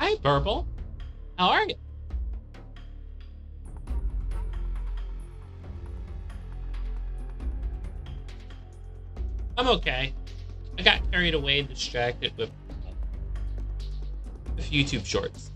Hi, Purple. How are you? I'm okay. I got carried away and distracted with YouTube shorts.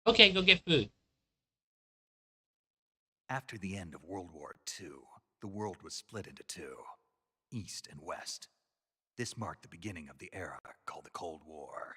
Okay, go get food. After the end of World War II, the world was split into two, East and West. This marked the beginning of the era called the Cold War.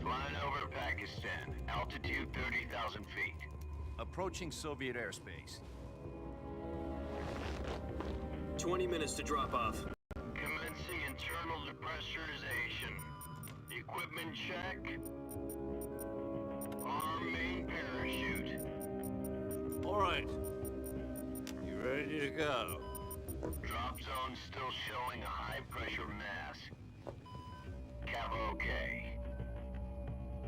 Flying over Pakistan, altitude 30,000 feet. Approaching Soviet airspace. 20 minutes to drop off. Commencing internal depressurization. Equipment check. Arm main parachute. All right. You ready to go? Drop zone still showing a high pressure mass. Cav okay.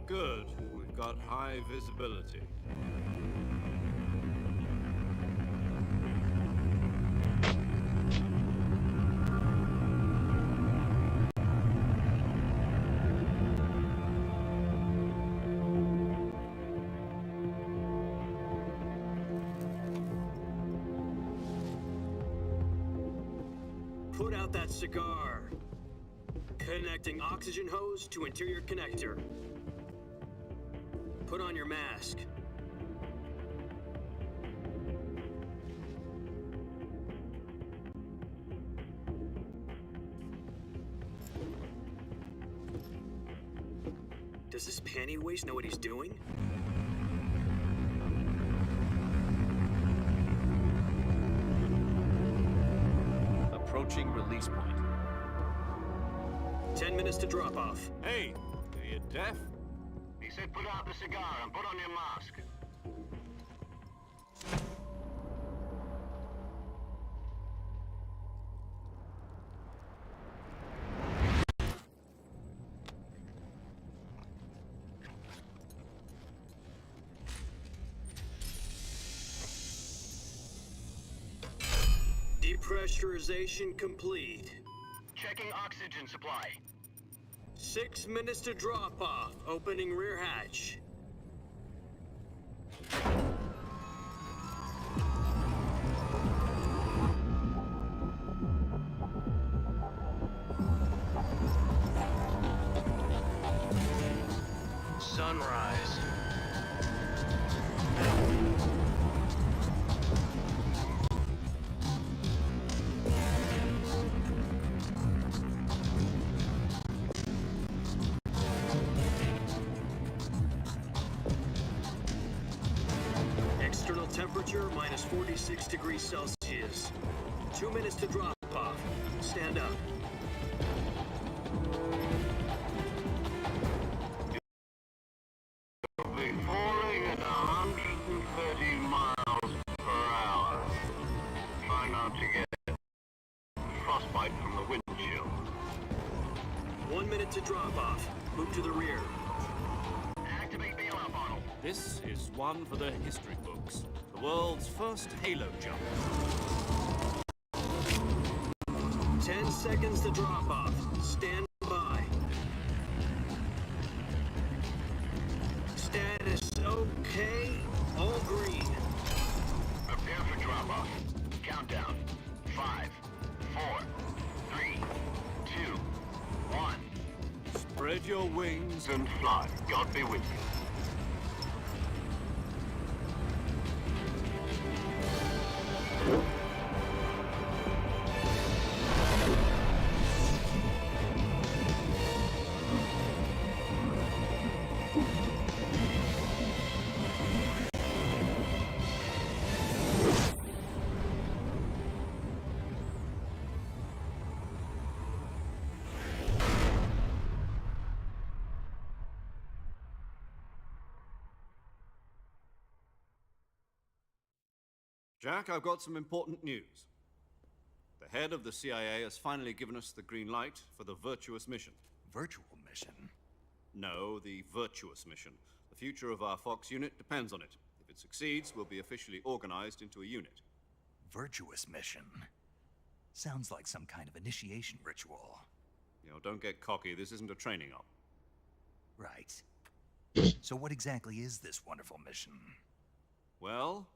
Good. We've got high visibility. Put out that cigar. Connecting oxygen hose to interior connector. Put on your mask. Does this panty waste know what he's doing? Approaching release point. 10 minutes to drop off. Hey, are you deaf? He said put out the cigar and put on your mask. Depressurization complete. Checking oxygen supply. 6 minutes to drop off. Opening rear hatch. Sunrise. Temperature minus 46 degrees Celsius. 2 minutes to drop off. Stand up. We'll be falling at 130 miles per hour. Try not to get frostbite from the wind chill. 1 minute to drop off. Move to the rear. Activate bailout bottle. This is one for the history books. The world's first halo jump. 10 seconds to drop off. Stand by. Status okay. All green. Prepare for drop-off. Countdown. 5, 4, 3, 2, 1. Spread your wings And fly. God be with you. Jack, I've got some important news. The head of the CIA has finally given us the green light for the virtuous mission. Virtual mission? No, the virtuous mission. The future of our Fox unit depends on it. If it succeeds, we'll be officially organized into a unit. Virtuous mission? Sounds like some kind of initiation ritual. You know, don't get cocky. This isn't a training op. Right. So what exactly is this wonderful mission? Well,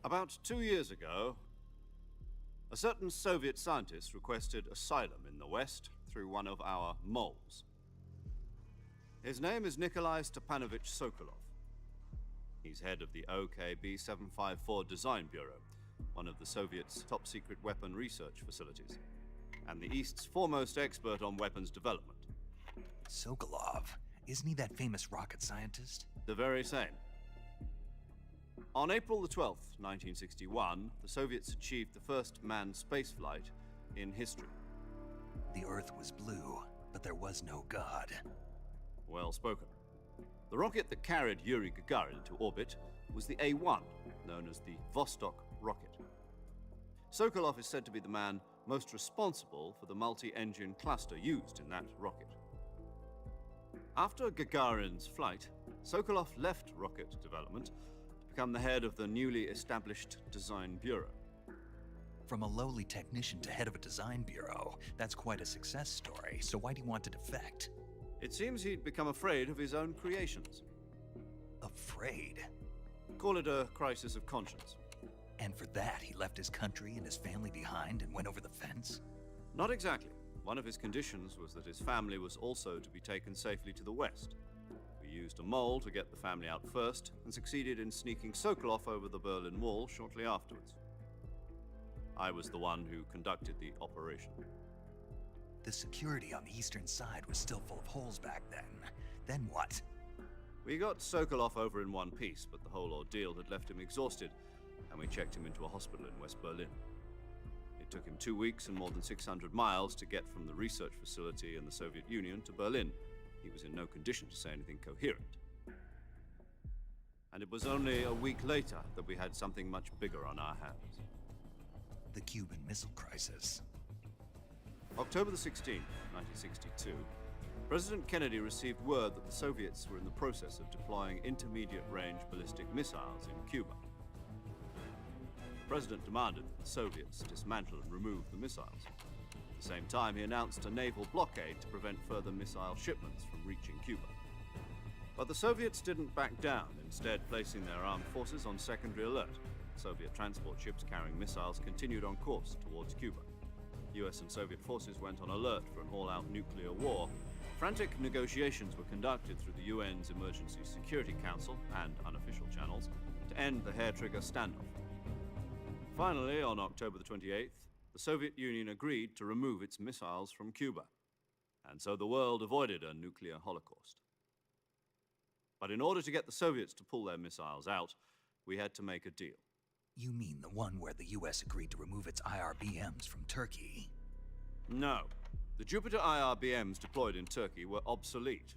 about 2 years ago, a certain Soviet scientist requested asylum in the West through one of our moles. His name is Nikolai Stepanovich Sokolov. He's head of the OKB-754 Design Bureau, one of the Soviets' top-secret weapon research facilities, and the East's foremost expert on weapons development. Sokolov? Isn't he that famous rocket scientist? The very same. On April the 12th, 1961, the Soviets achieved the first manned spaceflight in history. The Earth was blue, but there was no God. Well spoken. The rocket that carried Yuri Gagarin to orbit was the A-1, known as the Vostok rocket. Sokolov is said to be the man most responsible for the multi-engine cluster used in that rocket. After Gagarin's flight, Sokolov left rocket development to become the head of the newly established Design Bureau. From a lowly technician to head of a design bureau, that's quite a success story, so why do you want to defect? It seems he'd become afraid of his own creations. Afraid? Call it a crisis of conscience. And for that, he left his country and his family behind and went over the fence? Not exactly. One of his conditions was that his family was also to be taken safely to the West. We used a mole to get the family out first and succeeded in sneaking Sokolov over the Berlin Wall shortly afterwards. I was the one who conducted the operation. The security on the eastern side was still full of holes back then. Then what? We got Sokolov over in one piece, but the whole ordeal had left him exhausted, and we checked him into a hospital in West Berlin. It took him 2 weeks and more than 600 miles to get from the research facility in the Soviet Union to Berlin. He was in no condition to say anything coherent. And it was only a week later that we had something much bigger on our hands. The Cuban Missile Crisis. October the 16th, 1962, President Kennedy received word that the Soviets were in the process of deploying intermediate-range ballistic missiles in Cuba. The President demanded that the Soviets dismantle and remove the missiles. At the same time, he announced a naval blockade to prevent further missile shipments from reaching Cuba. But the Soviets didn't back down, instead placing their armed forces on secondary alert. Soviet transport ships carrying missiles continued on course towards Cuba. US and Soviet forces went on alert for an all-out nuclear war. Frantic negotiations were conducted through the UN's Emergency Security Council and unofficial channels to end the hair-trigger standoff. Finally, on October the 28th, the Soviet Union agreed to remove its missiles from Cuba, and so the world avoided a nuclear holocaust. But in order to get the Soviets to pull their missiles out, we had to make a deal. You mean the one where the US agreed to remove its IRBMs from Turkey? No. The Jupiter IRBMs deployed in Turkey were obsolete,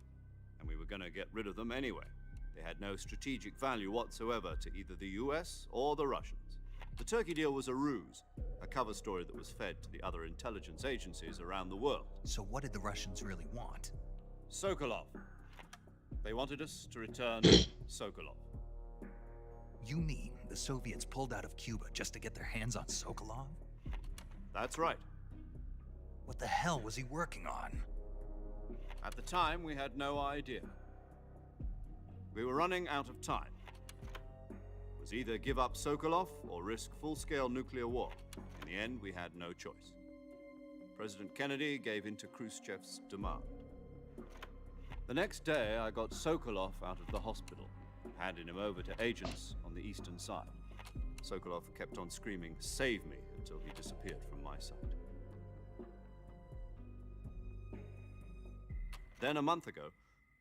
and we were going to get rid of them anyway. They had no strategic value whatsoever to either the US or the Russians. The Turkey deal was a ruse, a cover story that was fed to the other intelligence agencies around the world. So what did the Russians really want? Sokolov. They wanted us to return Sokolov. You mean the Soviets pulled out of Cuba just to get their hands on Sokolov? That's right. What the hell was he working on? At the time, we had no idea. We were running out of time. It was either give up Sokolov or risk full-scale nuclear war. In the end, we had no choice. President Kennedy gave in to Khrushchev's demand. The next day, I got Sokolov out of the hospital, handing him over to agents on the eastern side. Sokolov kept on screaming, "Save me," until he disappeared from my sight. Then a month ago,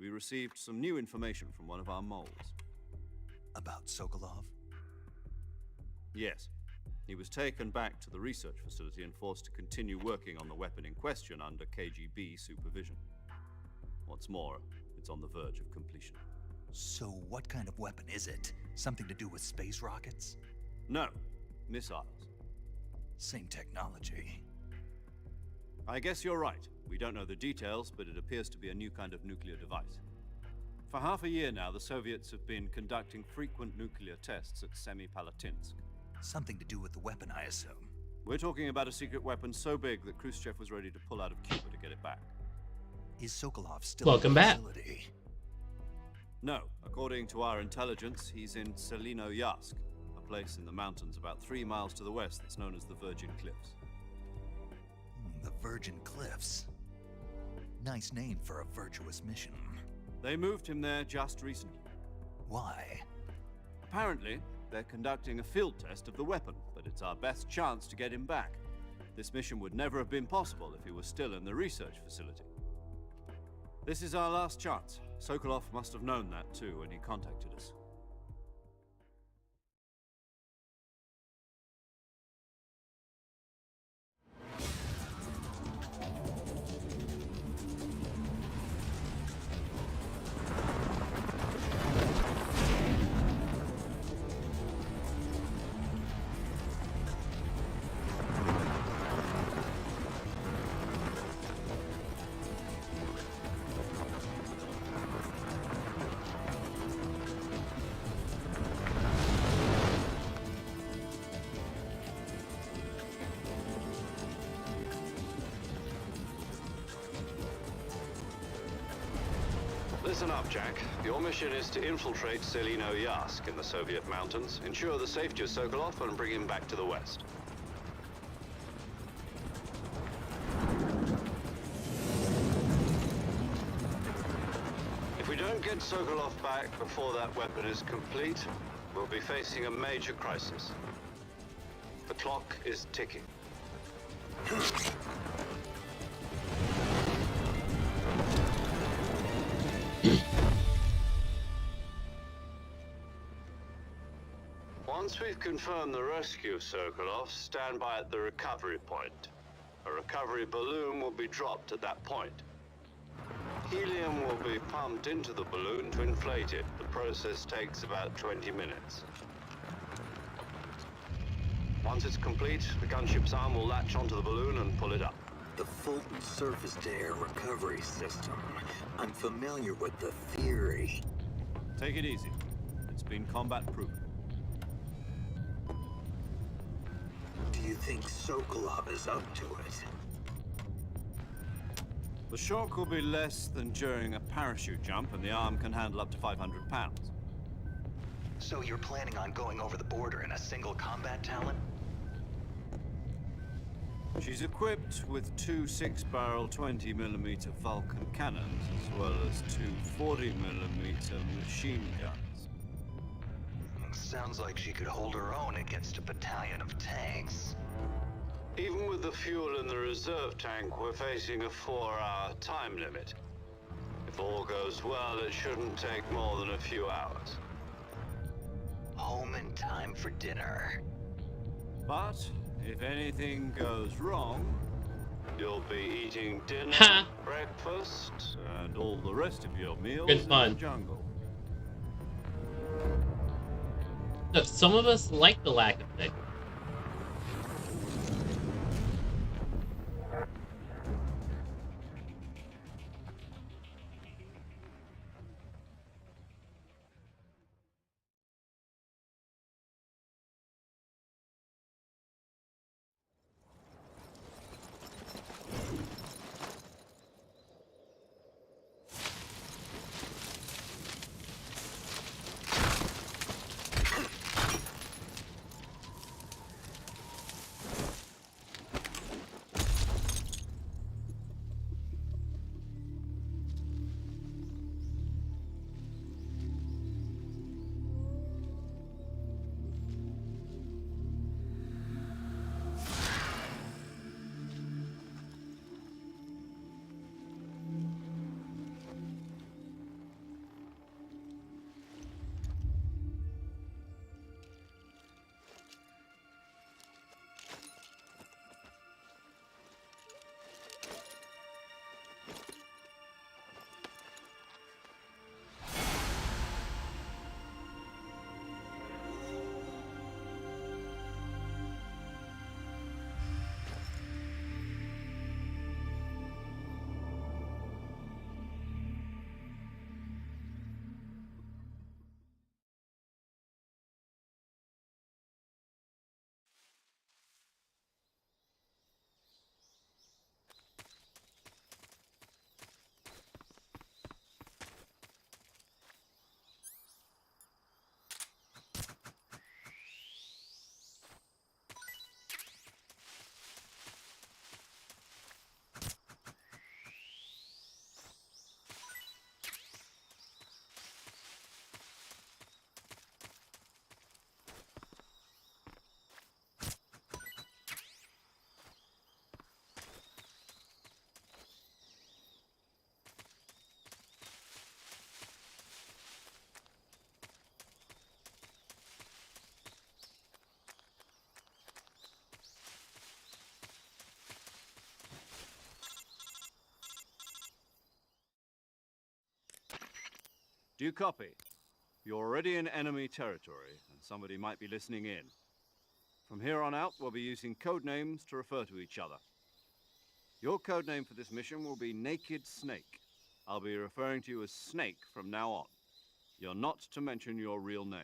we received some new information from one of our moles. About Sokolov? Yes. He was taken back to the research facility and forced to continue working on the weapon in question under KGB supervision. What's more, it's on the verge of completion. So what kind of weapon is it? Something to do with space rockets? No, missiles. Same technology. I guess you're right. We don't know the details, but it appears to be a new kind of nuclear device. For half a year now, the Soviets have been conducting frequent nuclear tests at Semipalatinsk. Something to do with the weapon, I assume. We're talking about a secret weapon so big that Khrushchev was ready to pull out of Cuba to get it back. Is Sokolov still Welcome in the back. facility? No, according to our intelligence, he's in Selino-Yarsk, a place in the mountains about 3 miles to the west that's known as the Virgin Cliffs. The Virgin Cliffs. Nice name for a virtuous mission. They moved him there just recently. Why? Apparently, they're conducting a field test of the weapon, but it's our best chance to get him back. This mission would never have been possible if he was still in the research facility. This is our last chance. Sokolov must have known that too when he contacted us. Listen up, Jack. Your mission is to infiltrate Selino-Yarsk in the Soviet mountains, ensure the safety of Sokolov, and bring him back to the west. If we don't get Sokolov back before that weapon is complete, we'll be facing a major crisis. The clock is ticking. Once we've confirmed the rescue of Sokolov, stand by at the recovery point. A recovery balloon will be dropped at that point. Helium will be pumped into the balloon to inflate it. The process takes about 20 minutes. Once it's complete, the gunship's arm will latch onto the balloon and pull it up. The Fulton surface-to-air recovery system. I'm familiar with the theory. Take it easy. It's been combat-proven. Do you think Sokolov is up to it? The shock will be less than during a parachute jump, and the arm can handle up to 500 pounds. So you're planning on going over the border in a single combat talon? She's equipped with two 6-barrel 20mm Vulcan cannons, as well as two 40mm machine guns. Sounds like she could hold her own against a battalion of tanks. Even with the fuel in the reserve tank, we're facing a 4-hour time limit. If all goes well, it shouldn't take more than a few hours. Home in time for dinner. But if anything goes wrong, you'll be eating dinner, Ha! breakfast, and all the rest of your meals Good in fun. the jungle. So some of us like the lack of thick. Do you copy? You're already in enemy territory, and somebody might be listening in. From here on out, we'll be using code names to refer to each other. Your code name for this mission will be Naked Snake. I'll be referring to you as Snake from now on. You're not to mention your real name.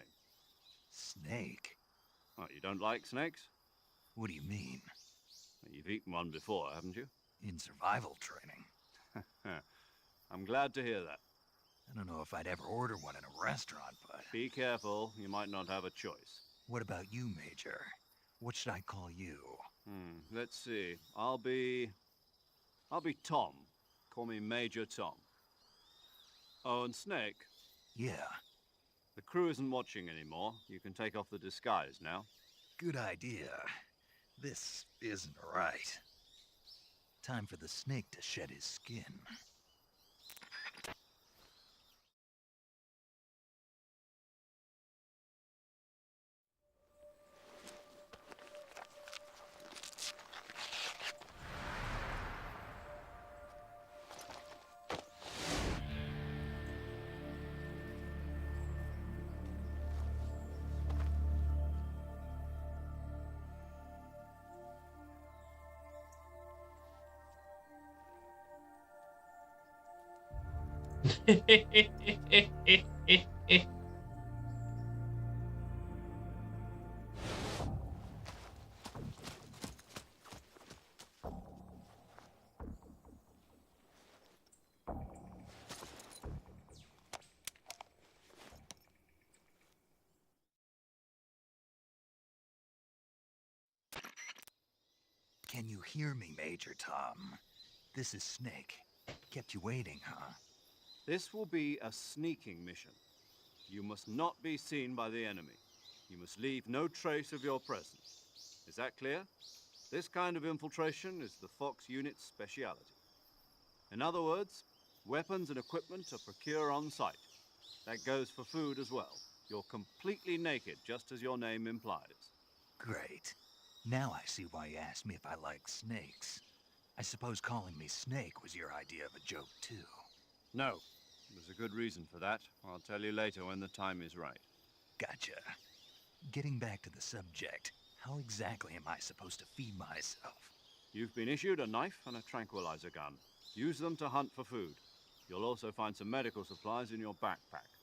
Snake? Oh, you don't like snakes? What do you mean? You've eaten one before, haven't you? In survival training? I'm glad to hear that. I don't know if I'd ever order one in a restaurant, but... Be careful, you might not have a choice. What about you, Major? What should I call you? Let's see. I'll be Tom. Call me Major Tom. Oh, and Snake, Yeah, the crew isn't watching anymore. You can take off the disguise now. good idea. This isn't right. Time for the snake to shed his skin. Can you hear me, Major Tom? This is Snake. Kept you waiting, huh? This will be a sneaking mission. You must not be seen by the enemy. You must leave no trace of your presence. Is that clear? This kind of infiltration is the Fox unit's speciality. In other words, weapons and equipment are procured on site. That goes for food as well. You're completely naked, just as your name implies. Great. Now I see why you asked me if I like snakes. I suppose calling me Snake was your idea of a joke, too. No. There's a good reason for that. I'll tell you later when the time is right. Gotcha. Getting back to the subject, how exactly am I supposed to feed myself? You've been issued a knife and a tranquilizer gun. Use them to hunt for food. You'll also find some medical supplies in your backpack.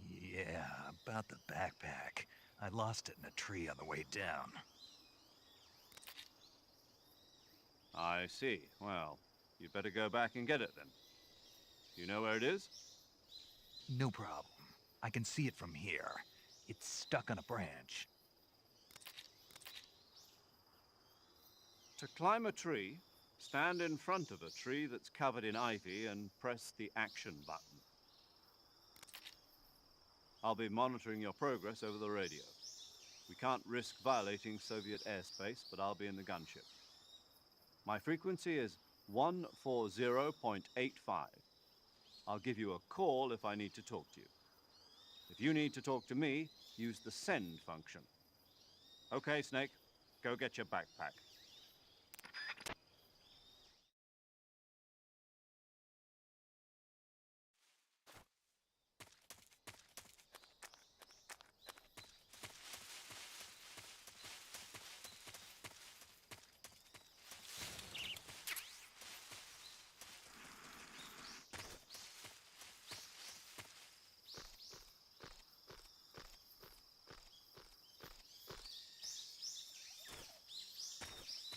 Yeah, about the backpack. I lost it in a tree on the way down. I see. Well, you'd better go back and get it then. You know where it is? No problem. I can see it from here. It's stuck on a branch. To climb a tree, stand in front of a tree that's covered in ivy and press the action button. I'll be monitoring your progress over the radio. We can't risk violating Soviet airspace, but I'll be in the gunship. My frequency is 140.85. I'll give you a call if I need to talk to you. If you need to talk to me, use the send function. Okay, Snake, go get your backpack.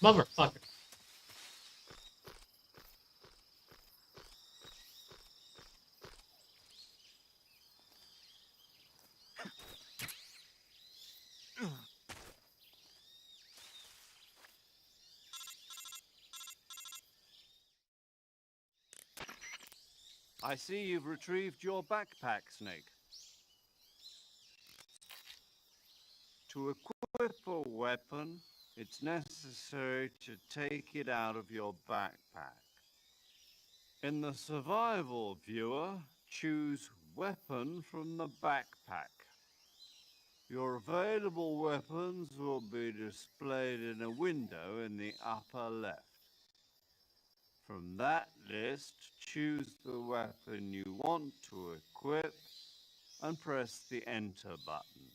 Motherfucker. I see you've retrieved your backpack, Snake. To equip a weapon, it's necessary to take it out of your backpack. In the survival viewer, choose Weapon from the backpack. Your available weapons will be displayed in a window in the upper left. From that list, choose the weapon you want to equip and press the Enter button.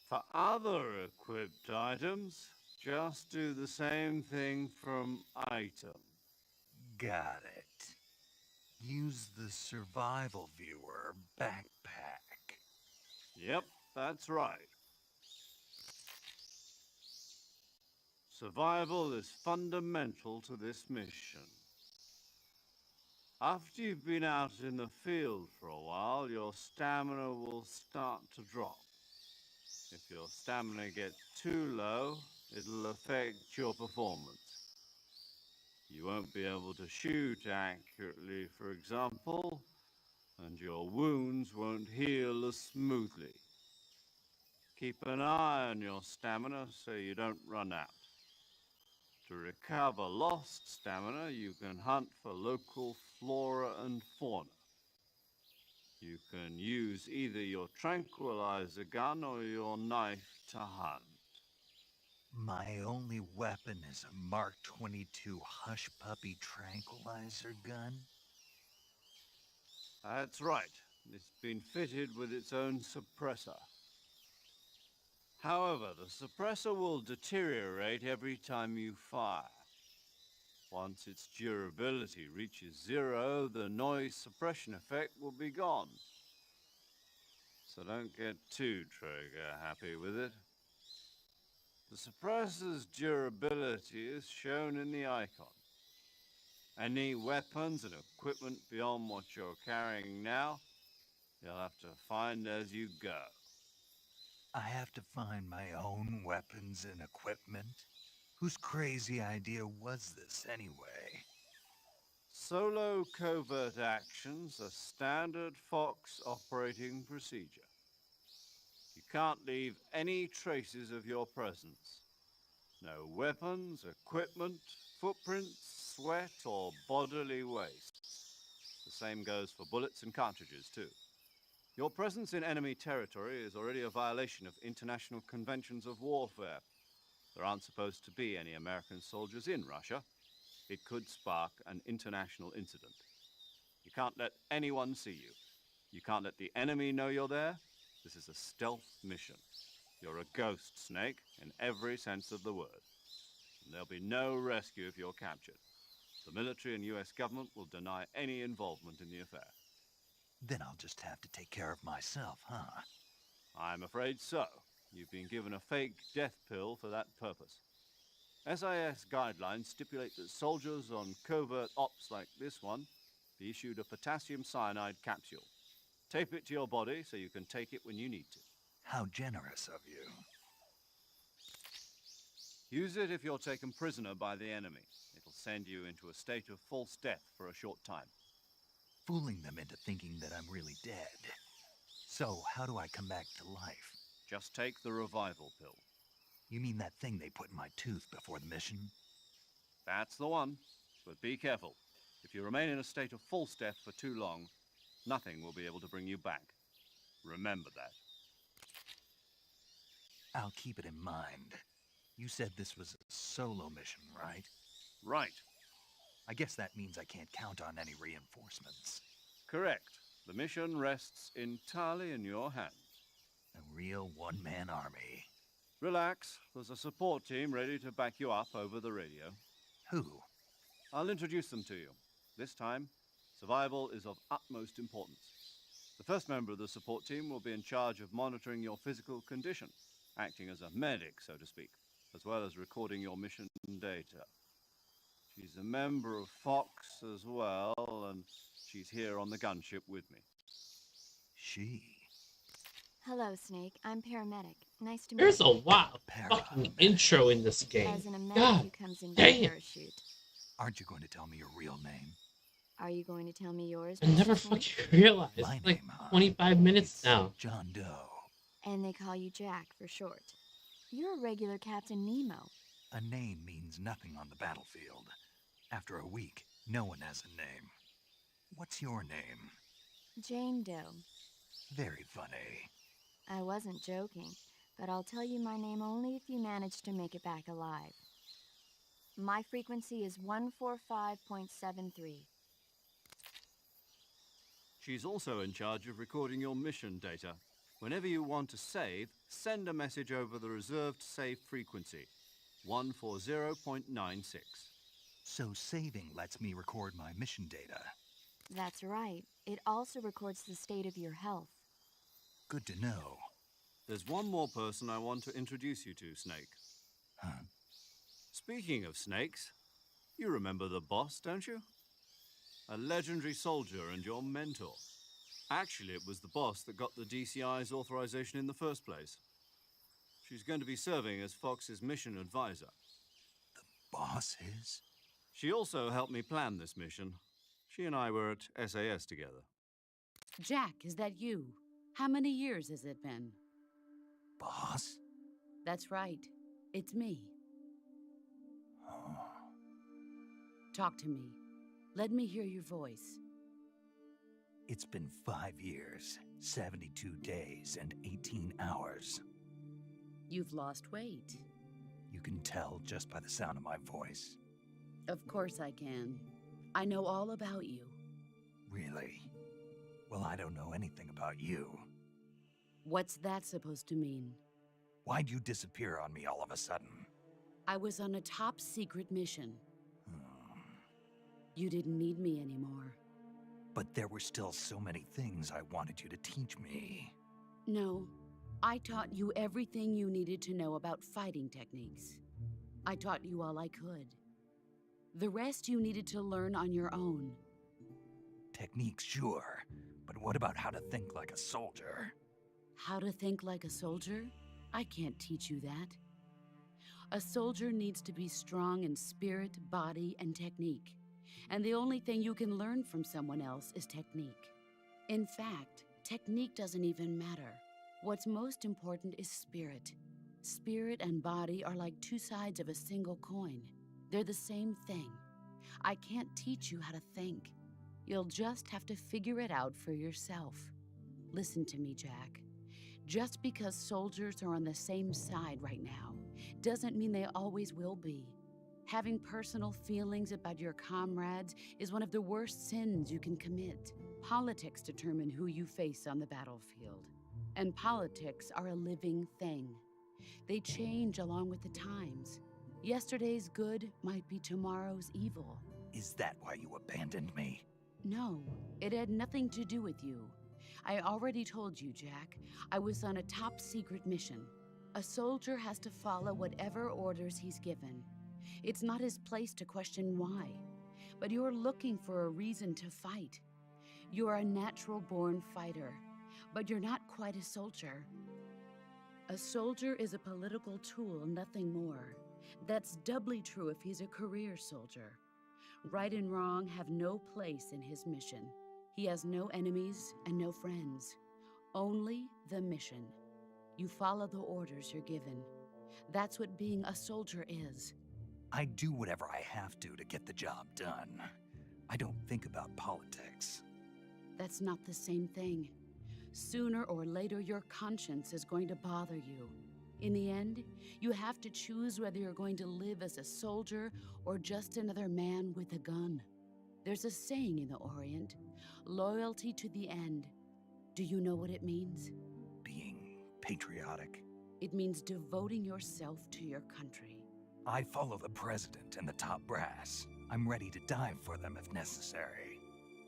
For other equipped items, just do the same thing from Item. Got it. Use the survival viewer backpack. Yep, that's right. Survival is fundamental to this mission. After you've been out in the field for a while, your stamina will start to drop. If your stamina gets too low, it'll affect your performance. You won't be able to shoot accurately, for example, and your wounds won't heal as smoothly. Keep an eye on your stamina so you don't run out. To recover lost stamina, you can hunt for local flora and fauna. You can use either your tranquilizer gun or your knife to hunt. My only weapon is a Mark 22 Hush Puppy tranquilizer gun? That's right. It's been fitted with its own suppressor. However, the suppressor will deteriorate every time you fire. Once its durability reaches 0, the noise suppression effect will be gone. So don't get too trigger happy with it. The suppressor's durability is shown in the icon. Any weapons and equipment beyond what you're carrying now, you'll have to find as you go. I have to find my own weapons and equipment? Whose crazy idea was this, anyway? Solo covert actions are standard Fox operating procedure. You can't leave any traces of your presence. No weapons, equipment, footprints, sweat, or bodily waste. The same goes for bullets and cartridges, too. Your presence in enemy territory is already a violation of international conventions of warfare. There aren't supposed to be any American soldiers in Russia. It could spark an international incident. You can't let anyone see you. You can't let the enemy know you're there. This is a stealth mission. You're a ghost, Snake, in every sense of the word. And there'll be no rescue if you're captured. The military and US government will deny any involvement in the affair. Then I'll just have to take care of myself, huh? I'm afraid so. You've been given a fake death pill for that purpose. SIS guidelines stipulate that soldiers on covert ops like this one be issued a potassium cyanide capsule. Tape it to your body so you can take it when you need to. How generous of you. Use it if you're taken prisoner by the enemy. It'll send you into a state of false death for a short time. Fooling them into thinking that I'm really dead. So, how do I come back to life? Just take the revival pill. You mean that thing they put in my tooth before the mission? That's the one. But be careful. If you remain in a state of false death for too long, nothing will be able to bring you back. Remember that. I'll keep it in mind. You said this was a solo mission, right? Right. I guess that means I can't count on any reinforcements. Correct. The mission rests entirely in your hands. A real one-man army. Relax. There's a support team ready to back you up over the radio. Who? I'll introduce them to you. This time, survival is of utmost importance. The first member of the support team will be in charge of monitoring your physical condition, acting as a medic, so to speak, as well as recording your mission data. She's a member of Fox as well, and she's here on the gunship with me. She. Hello, Snake. I'm paramedic. Nice to meet There's you. a lot of fucking intro in this game. As an medic God who comes in dang by it. parachute. Aren't you going to tell me your real name? Are you going to tell me yours? I never Mr. Snake? fucking realized. My Like name, huh? 25 minutes It's now. John Doe. And they call you Jack for short. You're a regular Captain Nemo. A name means nothing on the battlefield. After a week, no one has a name. What's your name? Jane Doe. Very funny. I wasn't joking, but I'll tell you my name only if you manage to make it back alive. My frequency is 145.73. She's also in charge of recording your mission data. Whenever you want to save, send a message over the reserved save frequency, 140.96. So saving lets me record my mission data. That's right. It also records the state of your health. Good to know. There's one more person I want to introduce you to, Snake. Huh? Speaking of snakes, you remember the boss, don't you? A legendary soldier and your mentor. Actually, it was the boss that got the DCI's authorization in the first place. She's going to be serving as Fox's mission advisor. Boss is? She also helped me plan this mission. She and I were at SAS together. Jack, is that you? How many years has it been? Boss? That's right. It's me. Oh. Talk to me. Let me hear your voice. It's been 5 years, 72 days, and 18 hours. You've lost weight. You can tell just by the sound of my voice. Of course I can. I know all about you. Really? Well, I don't know anything about you. What's that supposed to mean? Why'd you disappear on me all of a sudden? I was on a top secret mission. Hmm. You didn't need me anymore. But there were still so many things I wanted you to teach me. No, I taught you everything you needed to know about fighting techniques. I taught you all I could. The rest you needed to learn on your own. Techniques, sure. But what about how to think like a soldier? How to think like a soldier? I can't teach you that. A soldier needs to be strong in spirit, body, and technique. And the only thing you can learn from someone else is technique. In fact, technique doesn't even matter. What's most important is spirit. Spirit and body are like two sides of a single coin. They're the same thing. I can't teach you how to think. You'll just have to figure it out for yourself. Listen to me, Jack. Just because soldiers are on the same side right now doesn't mean they always will be. Having personal feelings about your comrades is one of the worst sins you can commit. Politics determine who you face on the battlefield. And politics are a living thing. They change along with the times. Yesterday's good might be tomorrow's evil. Is that why you abandoned me? No, it had nothing to do with you. I already told you, Jack. I was on a top-secret mission. A soldier has to follow whatever orders he's given. It's not his place to question why. But you're looking for a reason to fight. You're a natural-born fighter, but you're not quite a soldier. A soldier is a political tool, nothing more. That's doubly true if he's a career soldier. Right and wrong have no place in his mission. He has no enemies and no friends. Only the mission. You follow the orders you're given. That's what being a soldier is. I do whatever I have to get the job done. I don't think about politics. That's not the same thing. Sooner or later, your conscience is going to bother you. In the end, you have to choose whether you're going to live as a soldier or just another man with a gun. There's a saying in the Orient, loyalty to the end. Do you know what it means? Being patriotic. It means devoting yourself to your country. I follow the president and the top brass. I'm ready to die for them if necessary.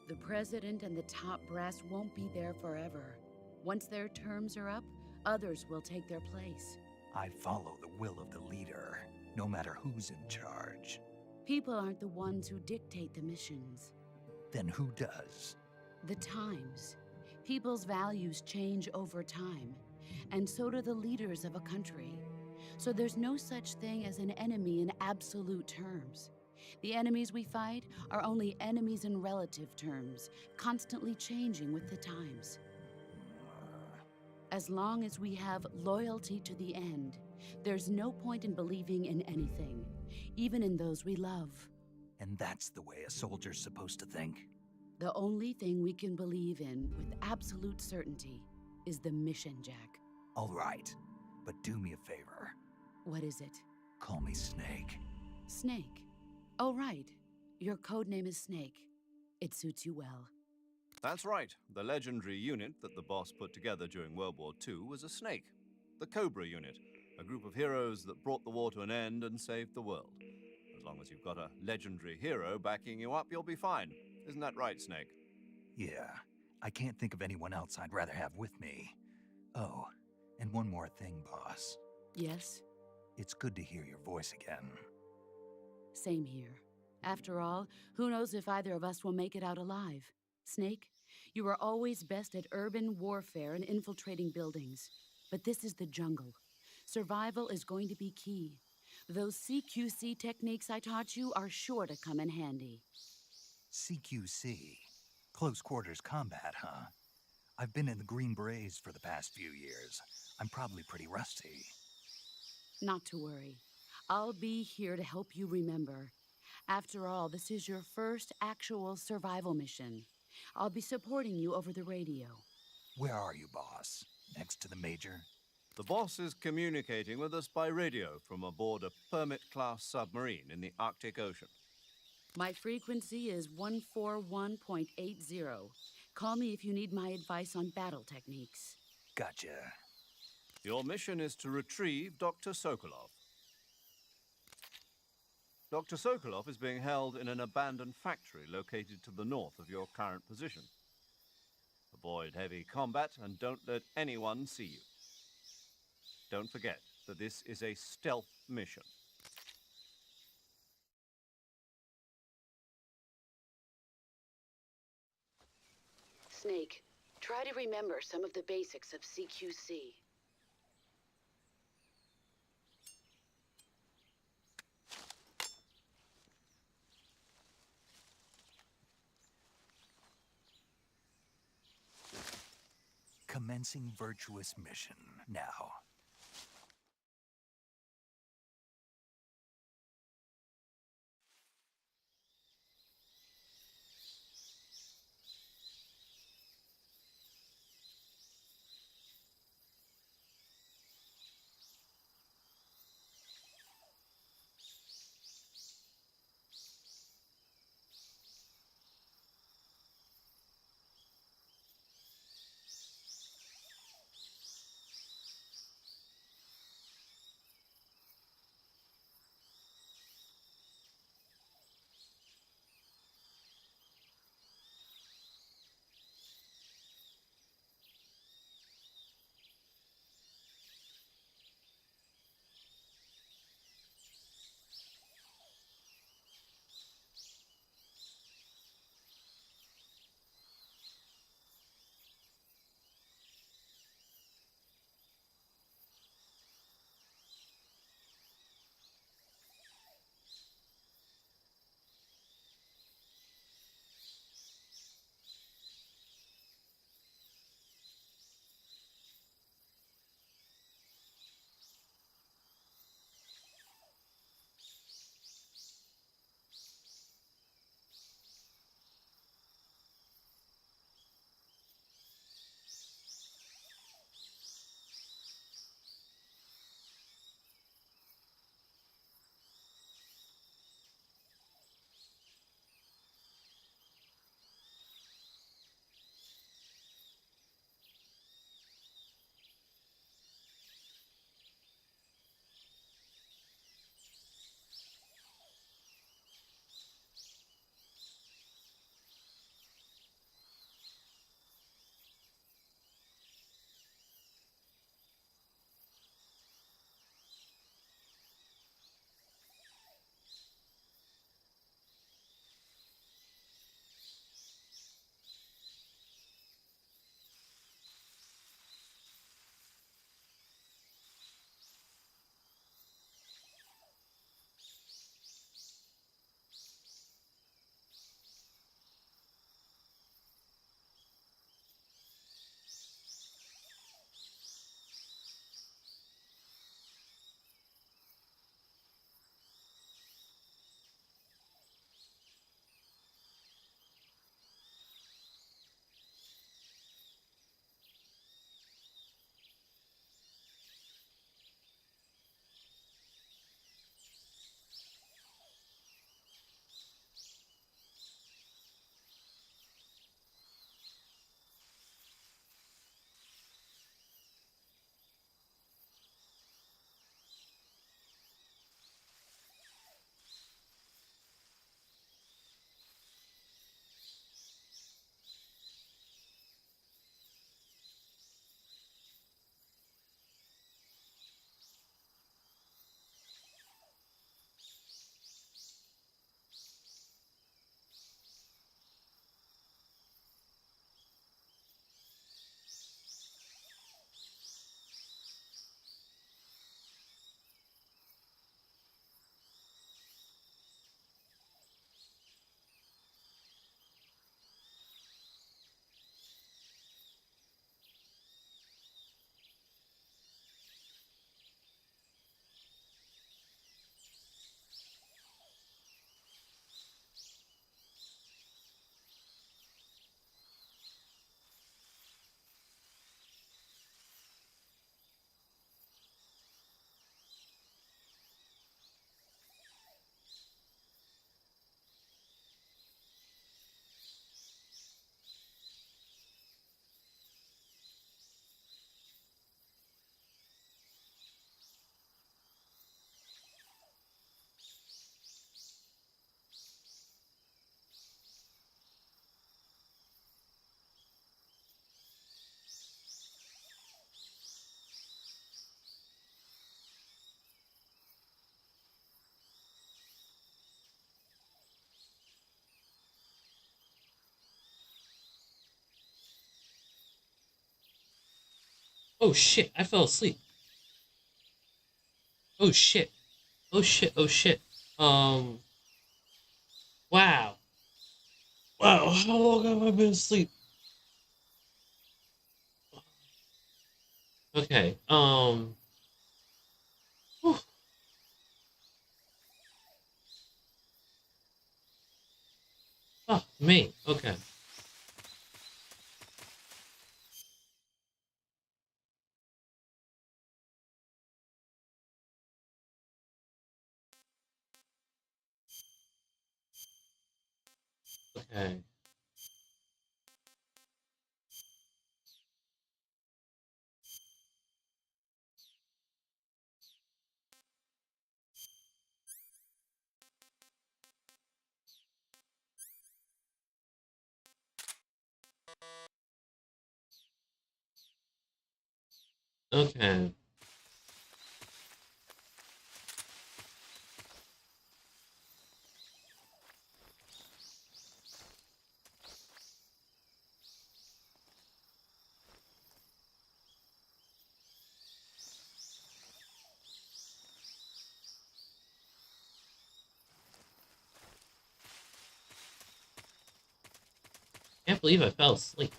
The president and the top brass won't be there forever. Once their terms are up, others will take their place. I follow the will of the leader, no matter who's in charge. People aren't the ones who dictate the missions. Then who does? The times. People's values change over time, and so do the leaders of a country. So there's no such thing as an enemy in absolute terms. The enemies we fight are only enemies in relative terms, constantly changing with the times. As long as we have loyalty to the end, there's no point in believing in anything, even in those we love. And that's the way a soldier's supposed to think? The only thing we can believe in with absolute certainty is the mission, Jack. All right, but do me a favor. What is it? Call me Snake. Snake. Oh, right. Your code name is Snake. It suits you well. That's right. The legendary unit that the boss put together during World War II was a snake. The Cobra unit, a group of heroes that brought the war to an end and saved the world. As long as you've got a legendary hero backing you up, you'll be fine. Isn't that right, Snake? Yeah, I can't think of anyone else I'd rather have with me. Oh, and one more thing, boss. Yes? It's good to hear your voice again. Same here. After all, who knows if either of us will make it out alive? Snake, you are always best at urban warfare and infiltrating buildings. But this is the jungle. Survival is going to be key. Those CQC techniques I taught you are sure to come in handy. CQC? Close quarters combat, huh? I've been in the Green Berets for the past few years. I'm probably pretty rusty. Not to worry. I'll be here to help you remember. After all, this is your first actual survival mission. I'll be supporting you over the radio. Where are you, boss? Next to the Major? The boss is communicating with us by radio from aboard a Permit-class submarine in the Arctic Ocean. My frequency is 141.80. Call me if you need my advice on battle techniques. Gotcha. Your mission is to retrieve Dr. Sokolov. Dr. Sokolov is being held in an abandoned factory located to the north of your current position. Avoid heavy combat and don't let anyone see you. Don't forget that this is a stealth mission. Snake, try to remember some of the basics of CQC. Commencing virtuous mission now. Oh shit, I fell asleep. Oh shit. Oh shit, oh shit. Um, wow. Wow, how long have I been asleep? Okay, whew. Oh, me. Okay. Okay. Okay. Can't believe I fell asleep.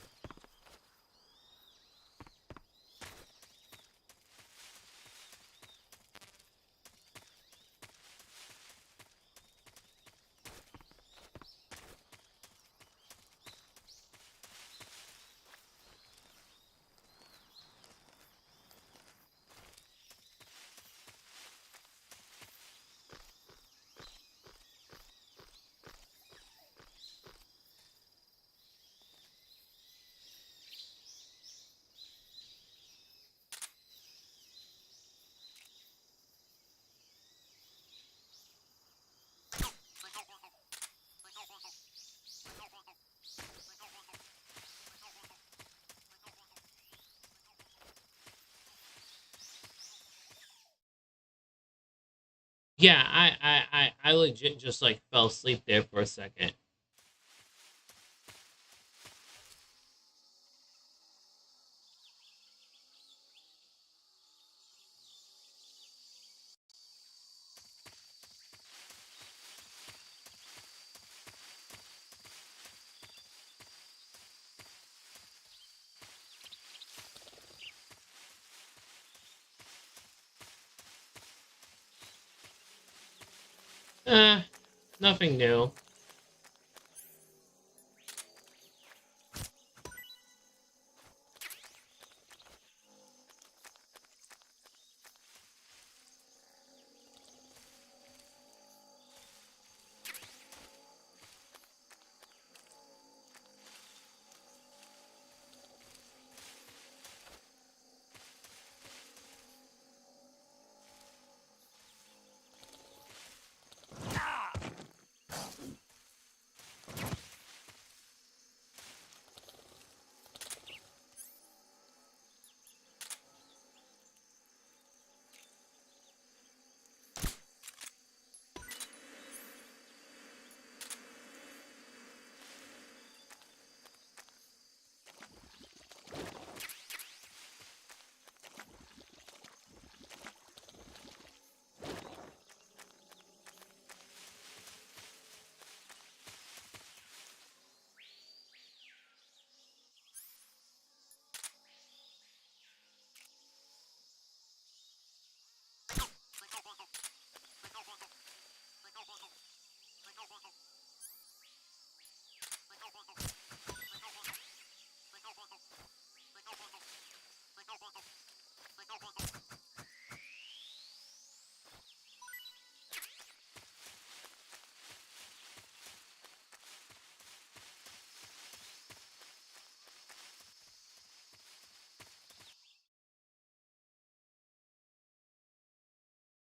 Yeah, I legit just like fell asleep there for a second. Nothing new.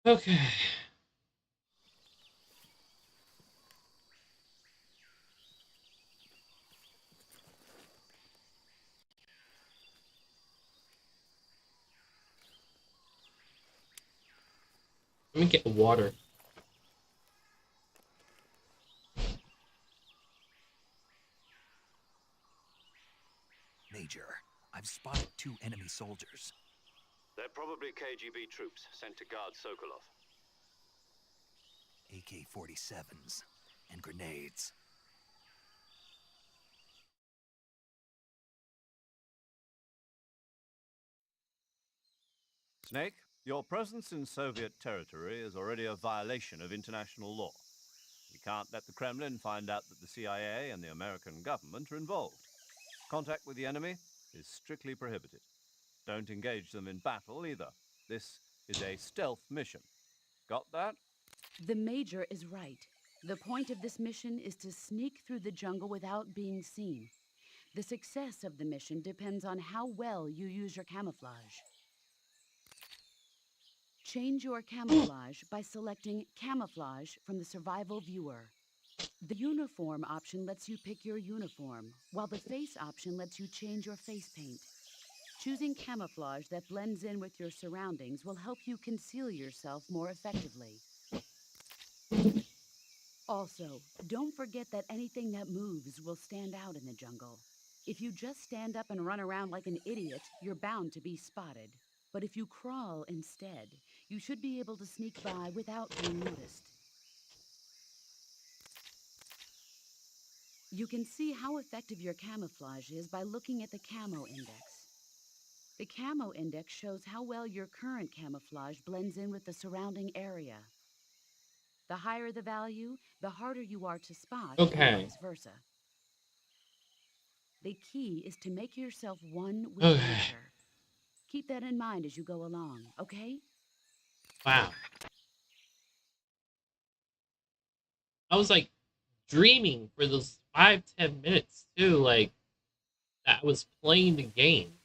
Okay. Let me get water. Major, I've spotted 2 enemy soldiers. They're probably KGB troops sent to guard Sokolov. AK-47s and grenades. Snake, your presence in Soviet territory is already a violation of international law. We can't let the Kremlin find out that the CIA and the American government are involved. Contact with the enemy is strictly prohibited. Don't engage them in battle either. This is a stealth mission. Got that? The Major is right. The point of this mission is to sneak through the jungle without being seen. The success of the mission depends on how well you use your camouflage. Change your camouflage by selecting Camouflage from the Survival Viewer. The Uniform option lets you pick your uniform, while the Face option lets you change your face paint. Choosing camouflage that blends in with your surroundings will help you conceal yourself more effectively. Also, don't forget that anything that moves will stand out in the jungle. If you just stand up and run around like an idiot, you're bound to be spotted. But if you crawl instead, you should be able to sneak by without being noticed. You can see how effective your camouflage is by looking at the Camo Index. The Camo Index shows how well your current camouflage blends in with the surrounding area. The higher the value, the harder you are to spot, Okay. and vice versa. The key is to make yourself one with Okay. nature. Keep that in mind as you go along, okay? Wow. I was like dreaming for those 5-10 minutes too, like that I was playing the game.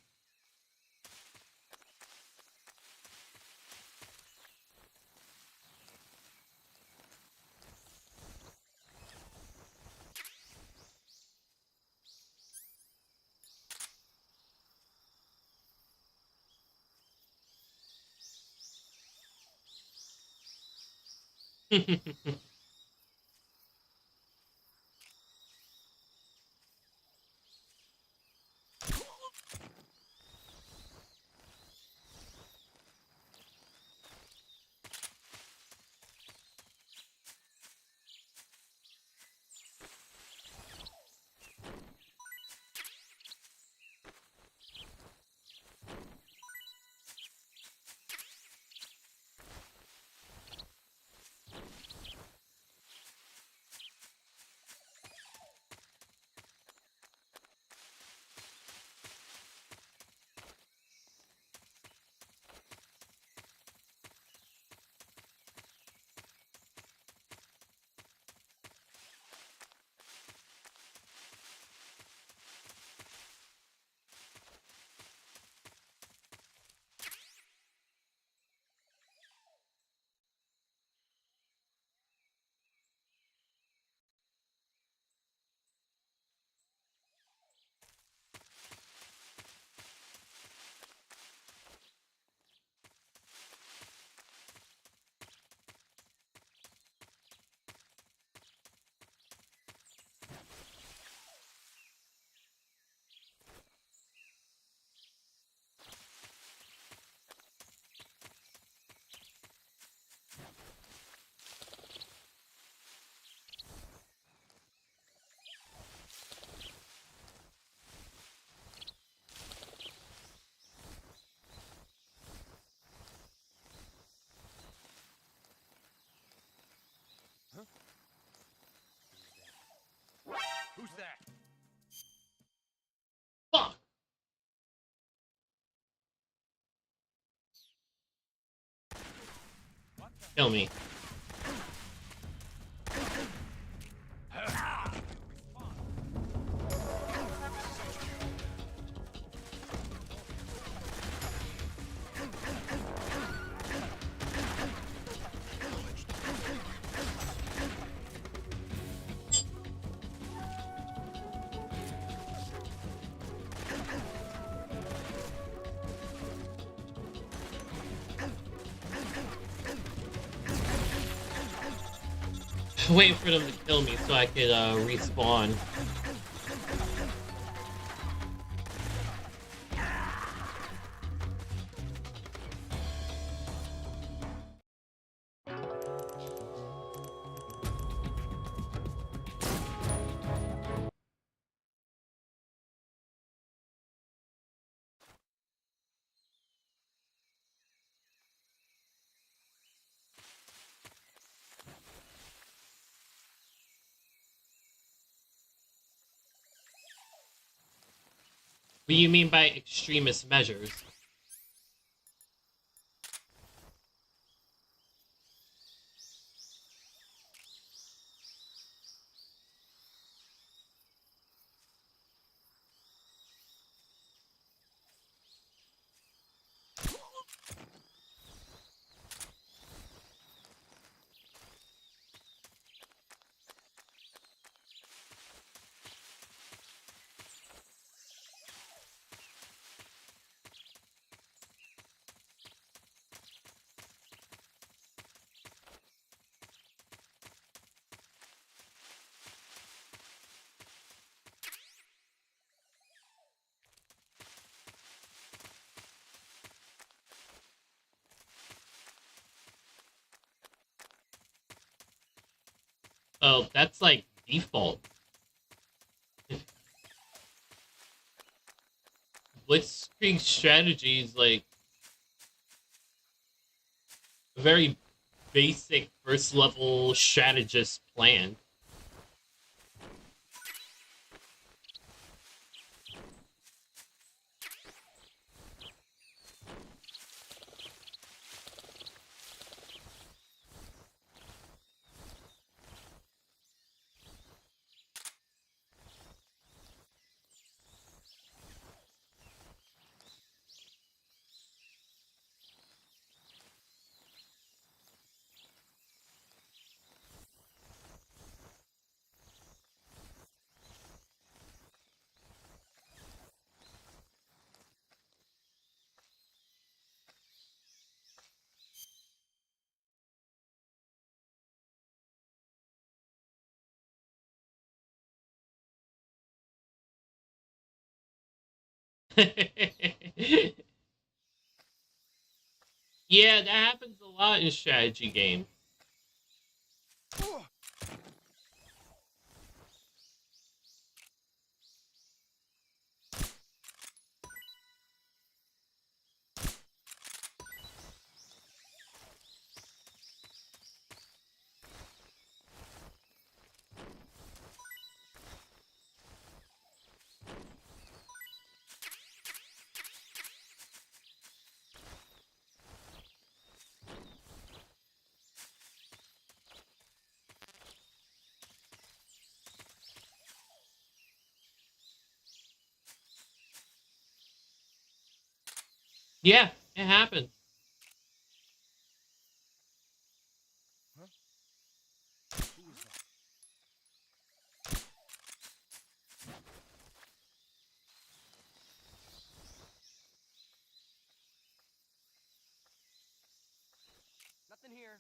Who's that? Fuck. Kill me. Waiting for them to kill me so I could respawn. What do you mean by extremist measures? Oh, that's like default. Blitzkrieg strategy is like a very basic first level strategist plan. Yeah, that happens a lot in strategy games. Yeah, it happens. Nothing here.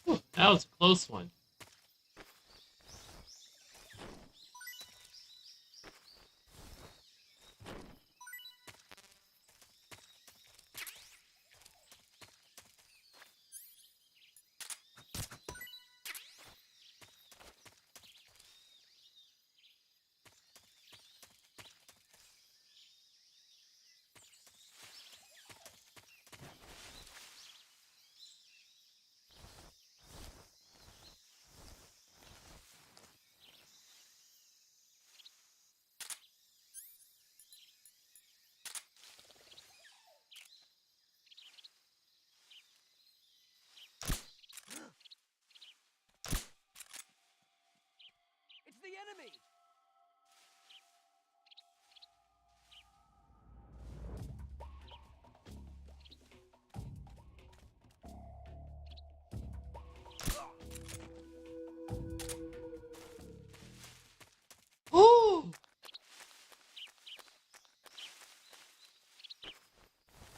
Whew, that was a close one. It's the enemy! Ooh,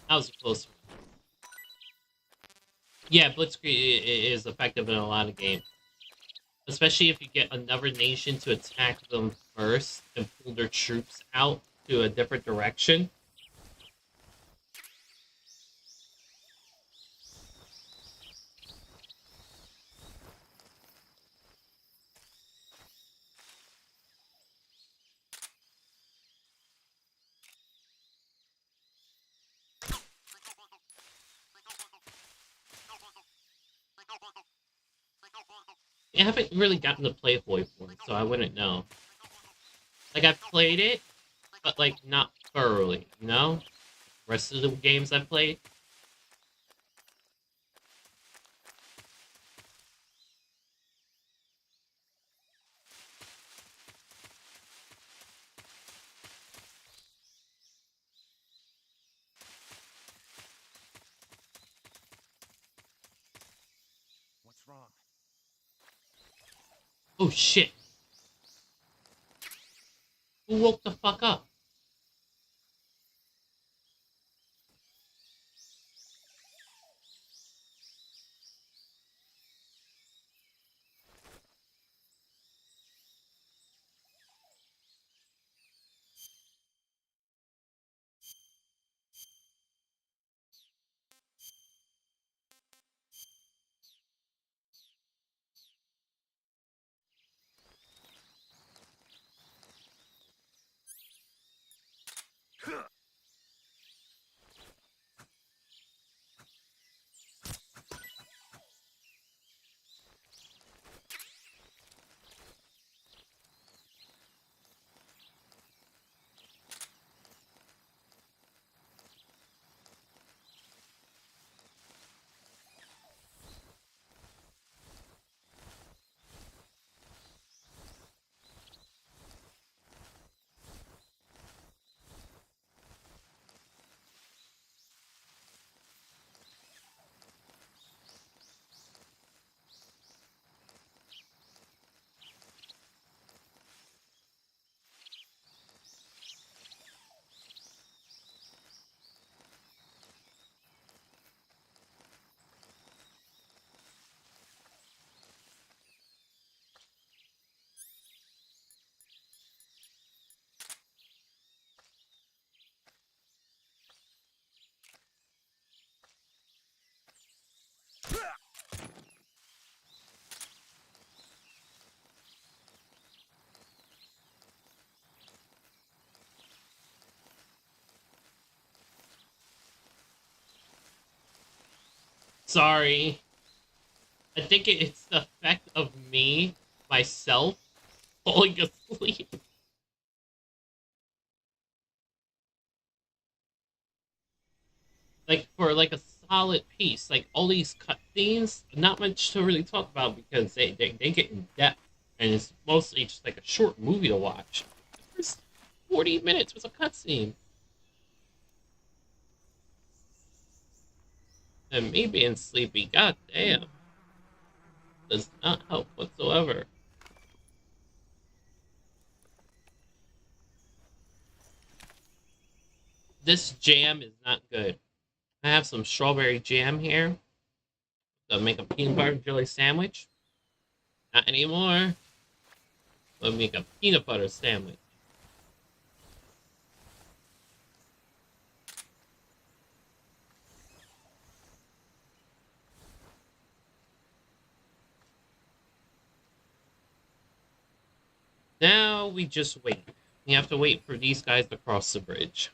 that was a close one. Yeah, Blitzkrieg is effective in a lot of games, especially if you get another nation to attack them first and pull their troops out to a different direction. I haven't really gotten to play Hoi 4, so I wouldn't know. Like, I've played it, but, like, not thoroughly, you know? Rest of the games I've played. What's wrong? Oh, shit. Who woke the fuck up? Sorry. I think it's the effect of me, myself, falling asleep. Like, for, like, a solid piece. Like, all these cutscenes, not much to really talk about because they get in depth. And it's mostly just, like, a short movie to watch. The first 40 minutes was a cutscene. And me being sleepy, goddamn, does not help whatsoever. This jam is not good. I have some strawberry jam here to make a peanut butter and jelly sandwich. Not anymore. Let me make a peanut butter sandwich. Now we just wait. We have to wait for these guys to cross the bridge.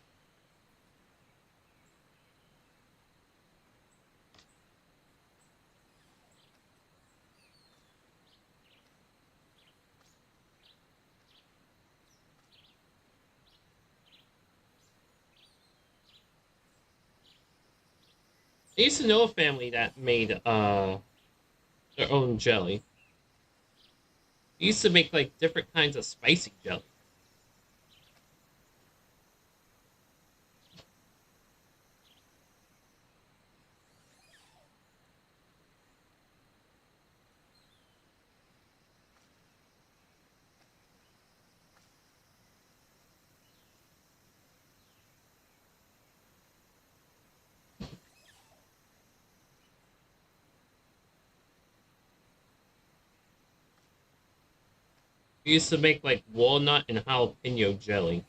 I used to know a family that made their own jelly. They used to make like different kinds of spicy jelly. They used to make like walnut and jalapeno jelly.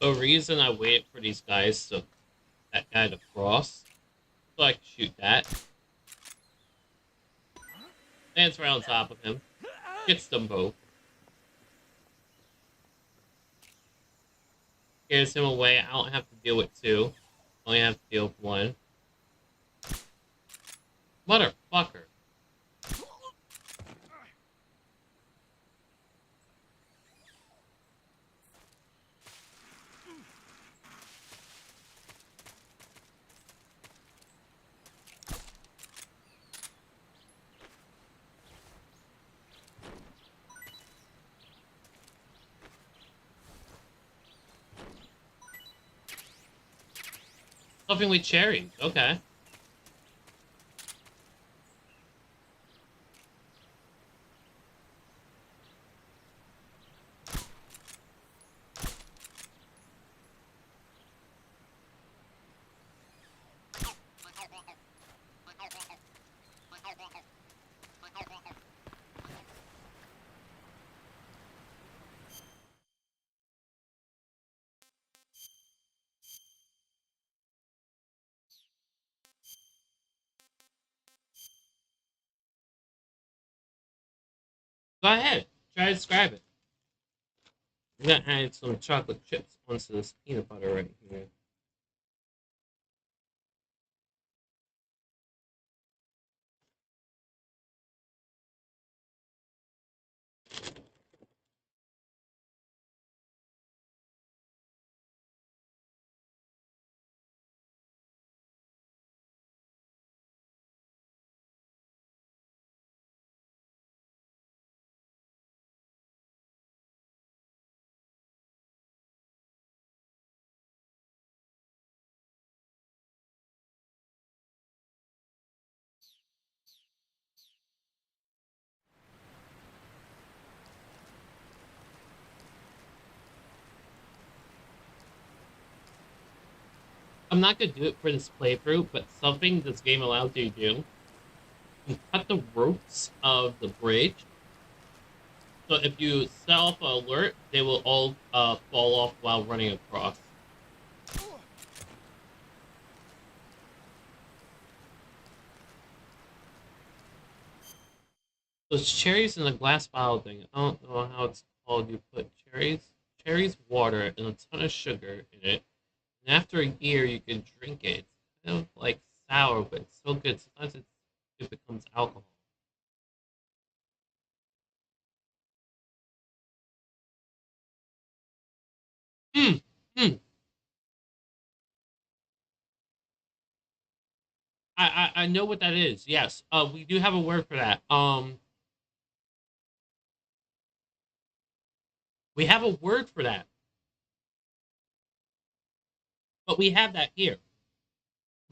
The reason I wait for these guys to that guy to cross so I can shoot that. Lands right on top of him. Gets them both. Scares him away. I don't have to deal with two. Only have to deal with one. Motherfucker. Something with cherries. Okay. Go ahead. Try to describe it. I'm gonna add some chocolate chips onto this peanut butter right here. I'm not gonna do it for this playthrough, but something this game allows you to do, you cut the ropes of the bridge. So if you set off an alert, they will all fall off while running across. Those cherries in the glass bottle thing. I don't know how it's called. You put cherries, water, and a ton of sugar in it. And after a year, you can drink it. It's kind of like sour, but it's so good. Sometimes it becomes alcohol. Hmm. Hmm. I know what that is. Yes. We do have a word for that. We have a word for that, but we have that here.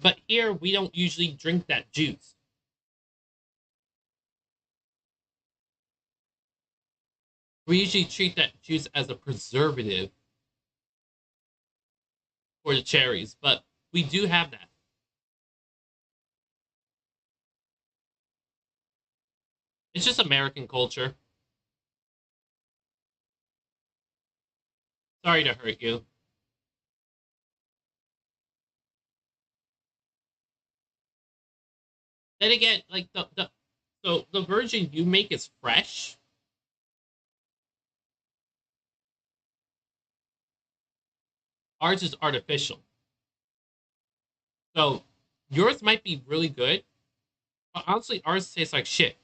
But here we don't usually drink that juice. We usually treat that juice as a preservative for the cherries, but we do have that. It's just American culture. Sorry to hurt you. Then again, like so the version you make is fresh. Ours is artificial. So yours might be really good, but honestly, ours tastes like shit.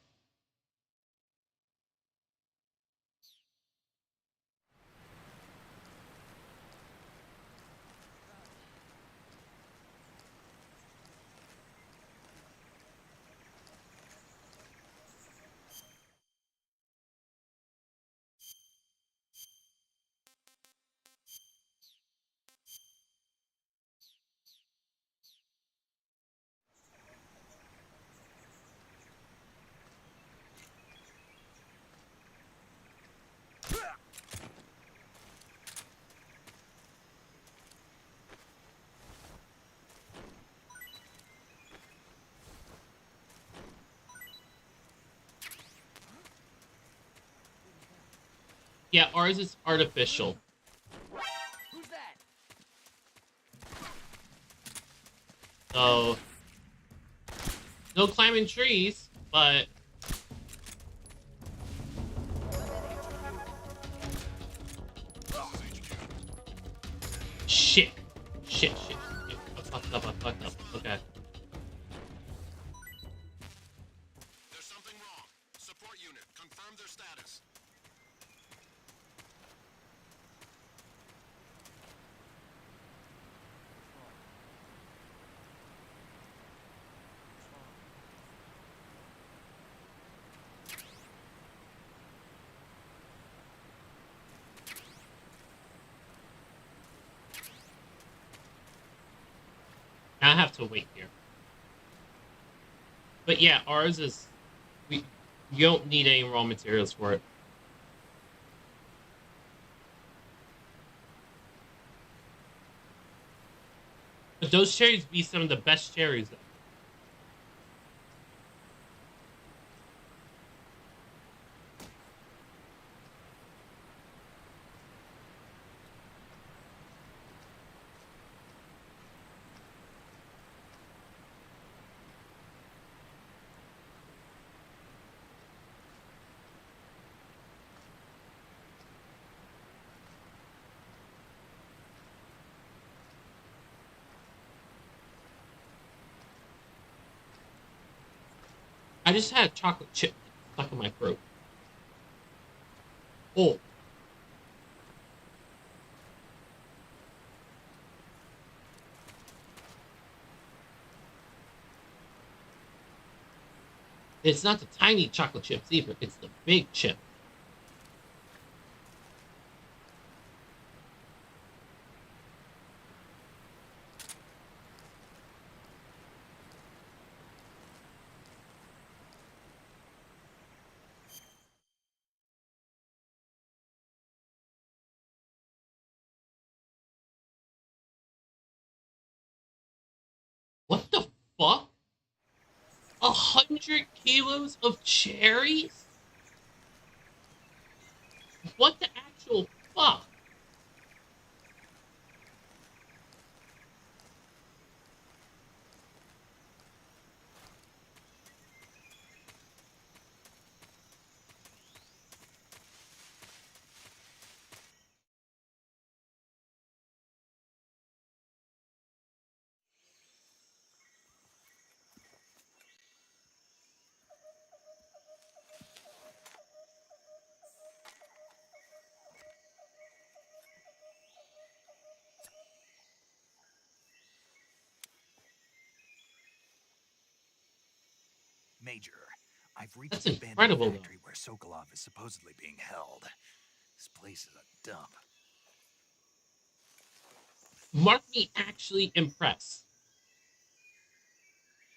Yeah, ours is artificial. Who's that? No climbing trees, but shit. Shit. I fucked up. Okay. There's something wrong. Support unit, confirm their status. Now I have to wait here. But yeah, ours is you don't need any raw materials for it. But those cherries be some of the best cherries though. I just had a chocolate chip stuck in my throat. Oh. It's not the tiny chocolate chips either. It's the big chip. What the fuck? 100 kilos of cherries? What the actual fuck? Major, I've reached That's the abandoned incredible, factory where Sokolov is supposedly being held. This place is a dump. though. Mark me actually impressed.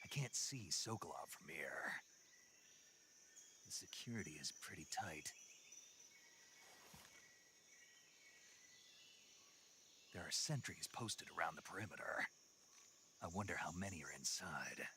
I can't see Sokolov from here. The security is pretty tight. There are sentries posted around the perimeter. I wonder how many are inside.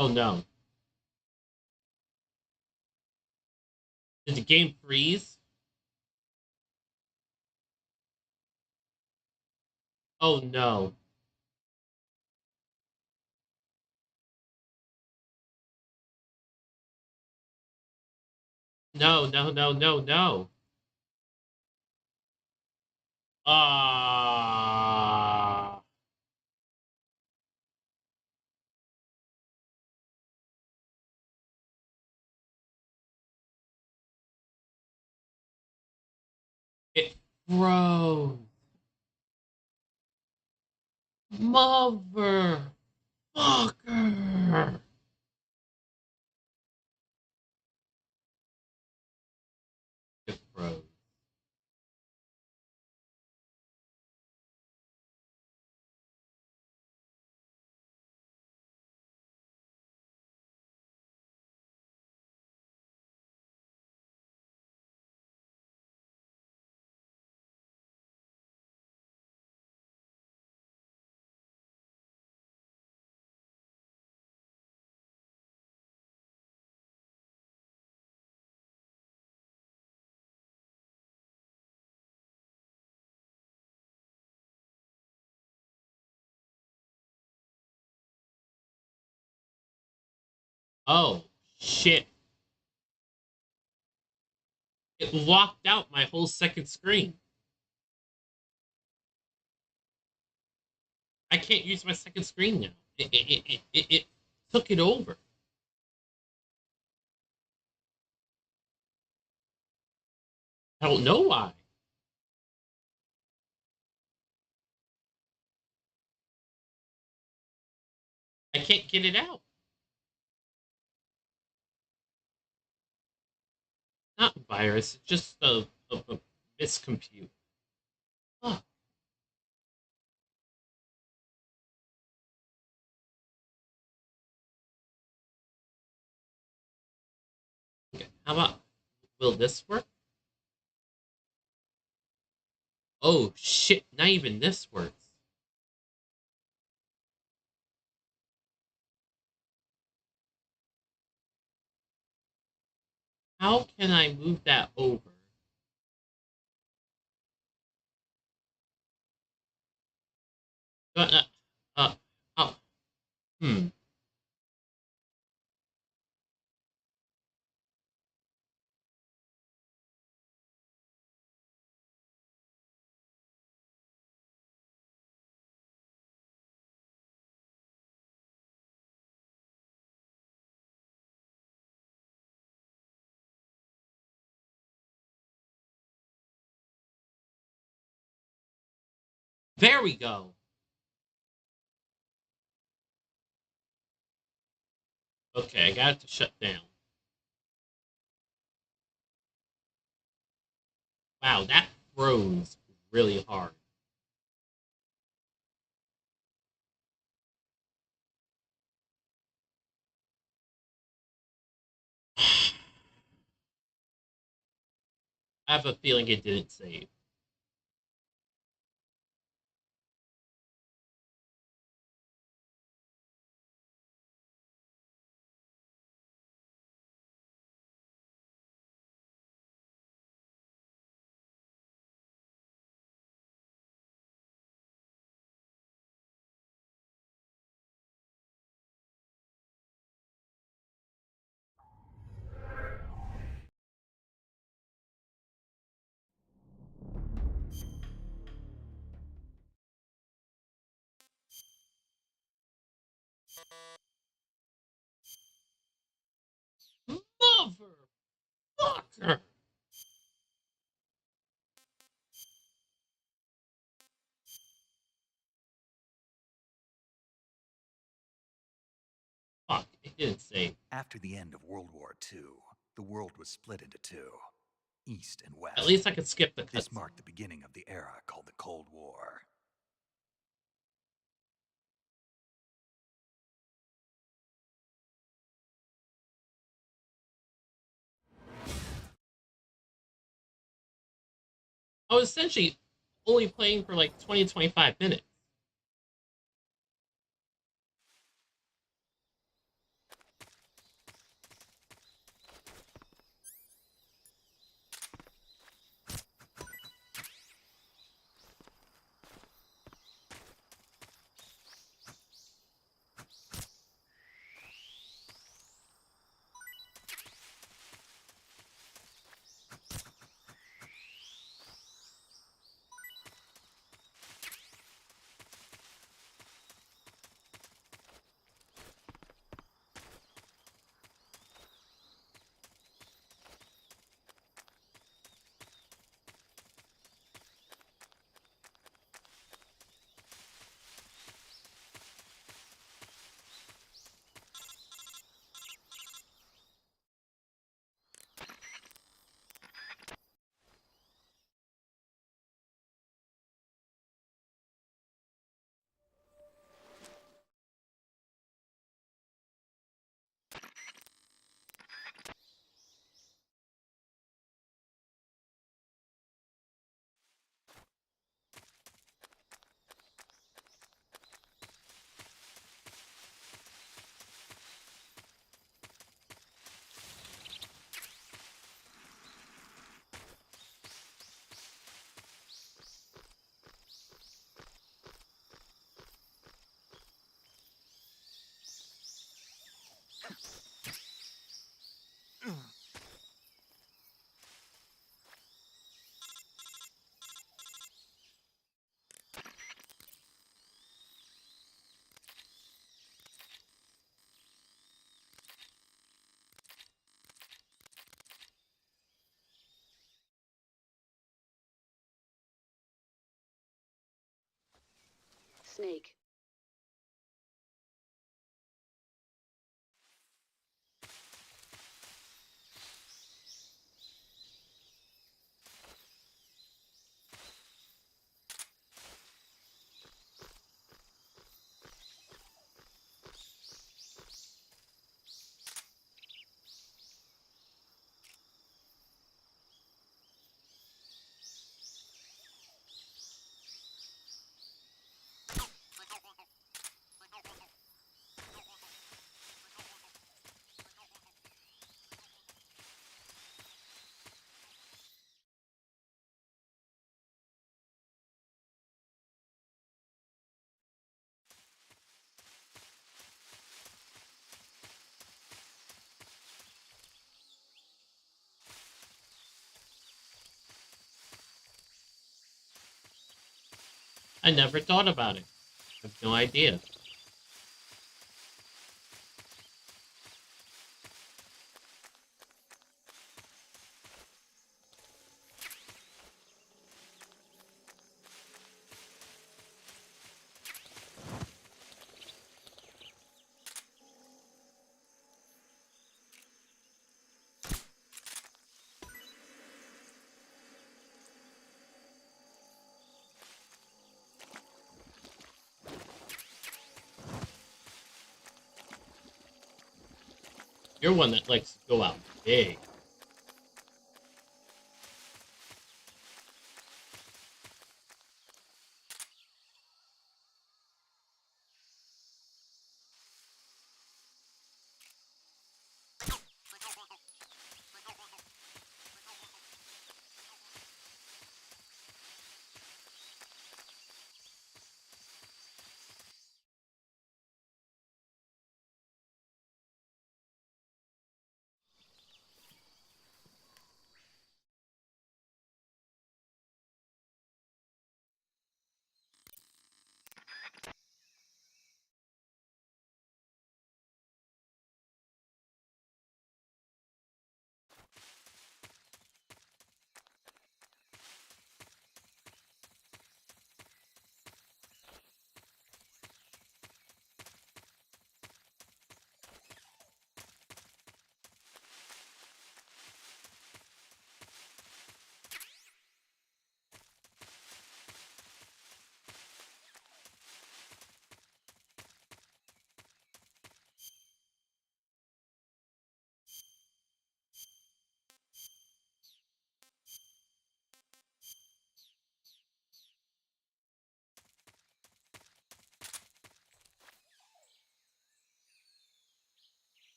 Oh no. Did the game freeze? Oh no. No. Ah. It froze. Mother fucker. Oh, shit. It locked out my whole second screen. I can't use my second screen now. It took it over. I don't know why. I can't get it out. Not virus, it's just a miscompute. Oh, okay. How about, will this work? Oh, shit, not even this works. How can I move that over? Uh, uh, oh, hmm. There we go. Okay, I got it to shut down. Wow, that froze really hard. I have a feeling it didn't save. Motherfucker! Fuck, it didn't save. After the end of World War II, the world was split into two, East and West. At least I could skip the This cutscene. marked the beginning of the era called the Cold War. I was essentially only playing for like 20, 25 minutes. snake. I never thought about it. I have no idea. You're one that likes to go out big.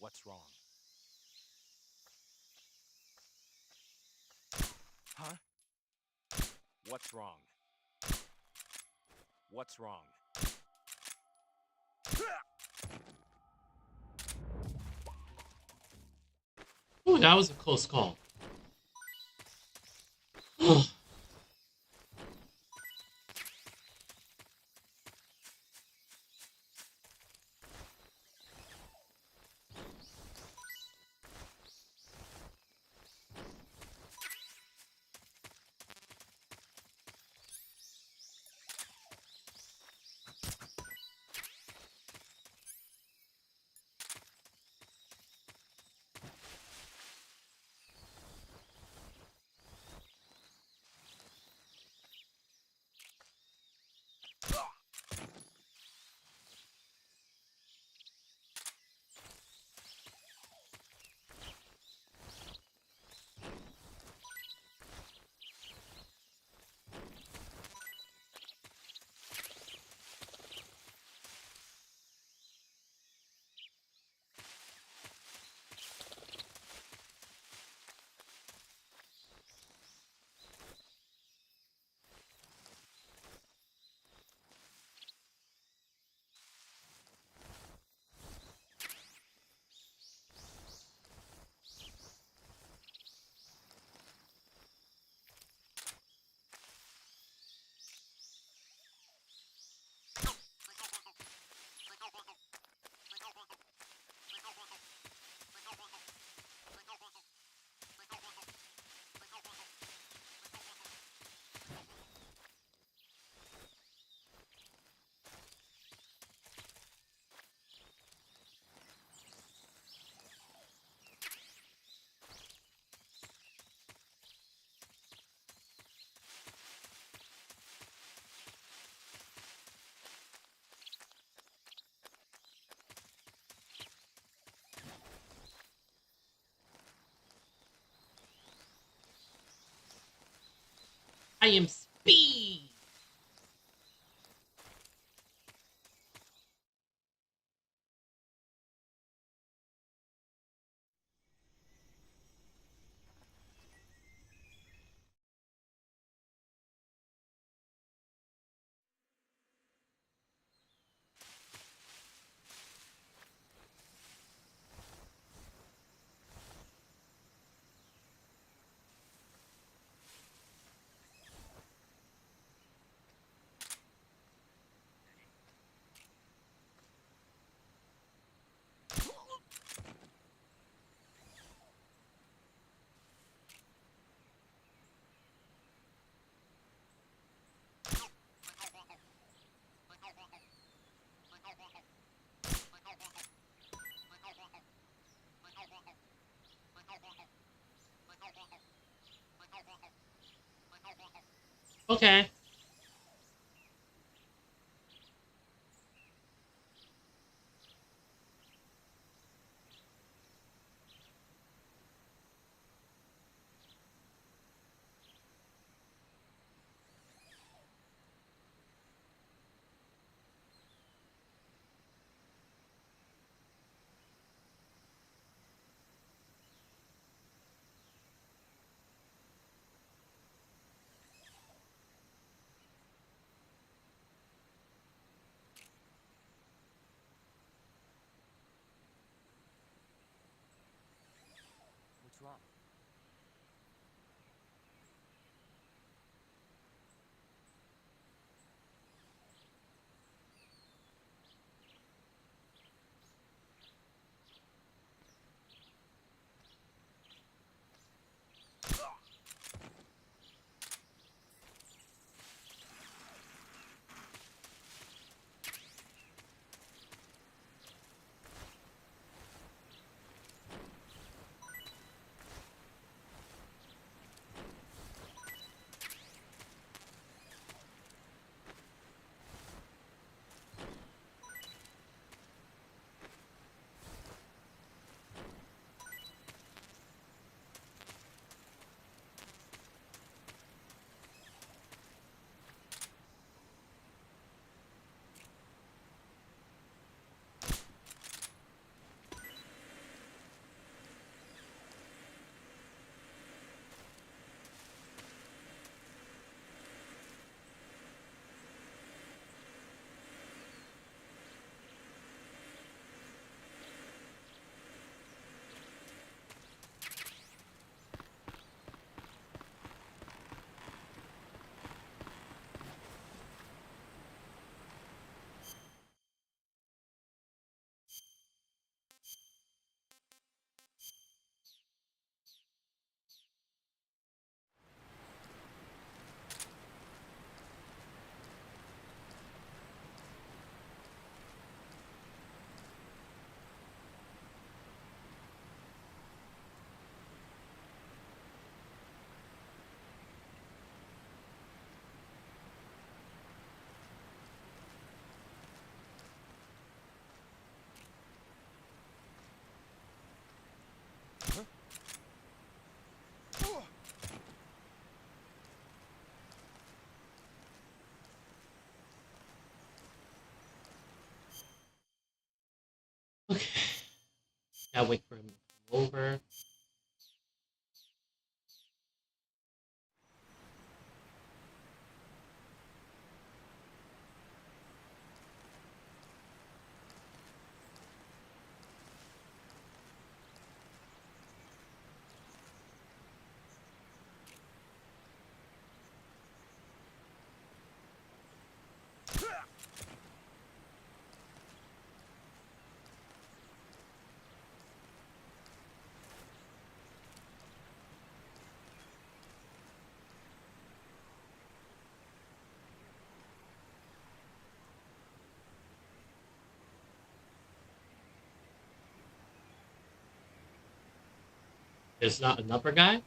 What's wrong? Huh? What's wrong? What's wrong? Ooh, that was a close call. I am speed. Okay. What's wrong? Okay. Gotta wait for him to come over. There's not another guy?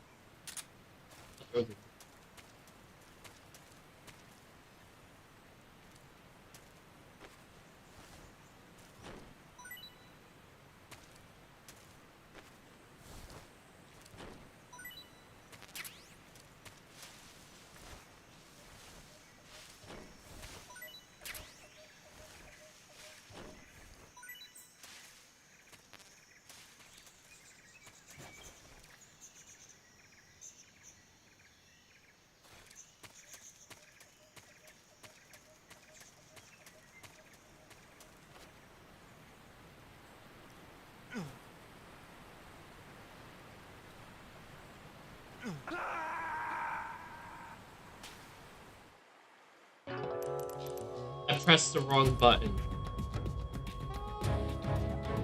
I pressed the wrong button.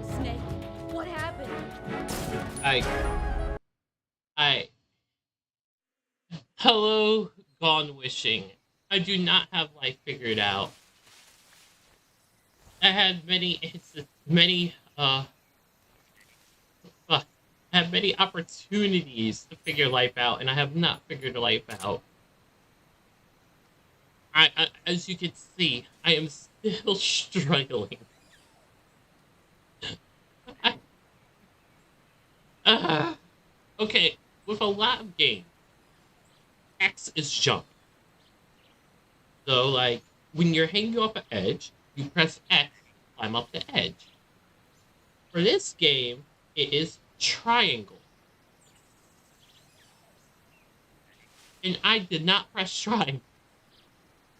Snake, what happened? Hello, Gone Wishing. I do not have life figured out. I had I had many opportunities to figure life out, and I have not figured life out. As you can see, I am still struggling. I, okay, with a lot of games, X is jump. So, like, when you're hanging off an edge, you press X to climb up the edge. For this game, it is triangle. And I did not press triangle.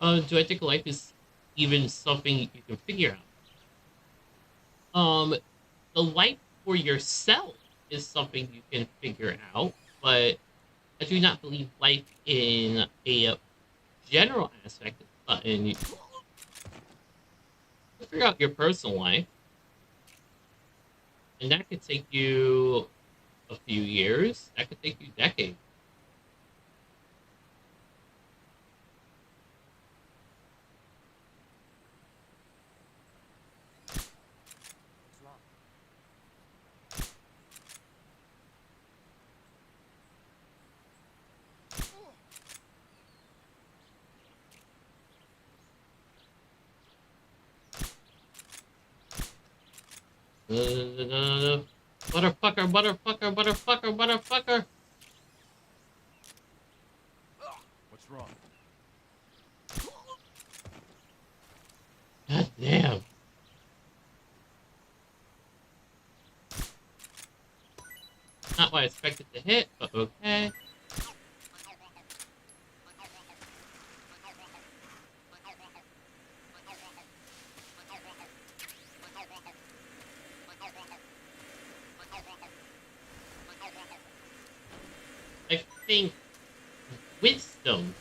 Do I think life is even something you can figure out? The life for yourself is something you can figure out, but I do not believe life in a general aspect is something you can figure out your personal life. And that could take you a few years. That could take you decades. What's wrong? Motherfucker, motherfucker, motherfucker, motherfucker. What's wrong? God damn. Not what I expected to hit, but okay. I think wisdom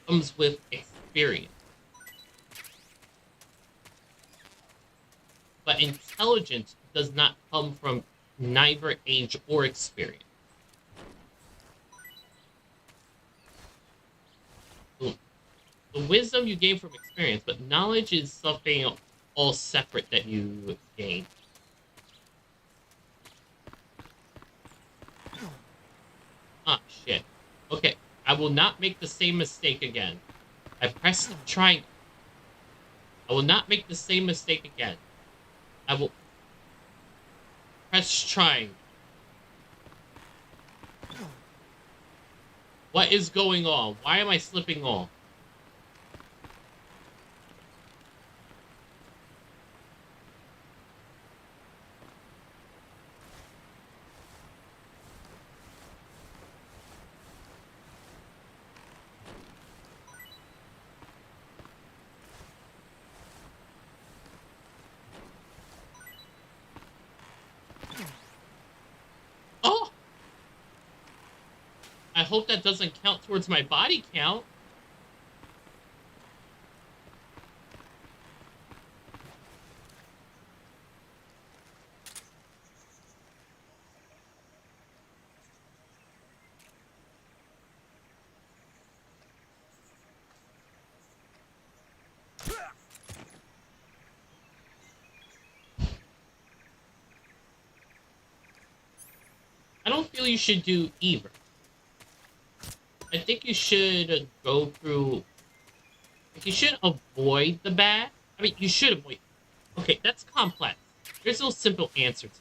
comes with experience. But intelligence does not come from neither age or experience. The wisdom you gain from experience, but knowledge is something all separate that you gain. Ah, shit. Okay, I will not make the same mistake again. I pressed triangle. I will not make the same mistake again. I will press triangle. What is going on? Why am I slipping off? Oh! I hope that doesn't count towards my body count. I don't feel you should do either. I think you should go through... You should avoid the bad. I mean, you should avoid... Okay, that's complex. There's no simple answer to it.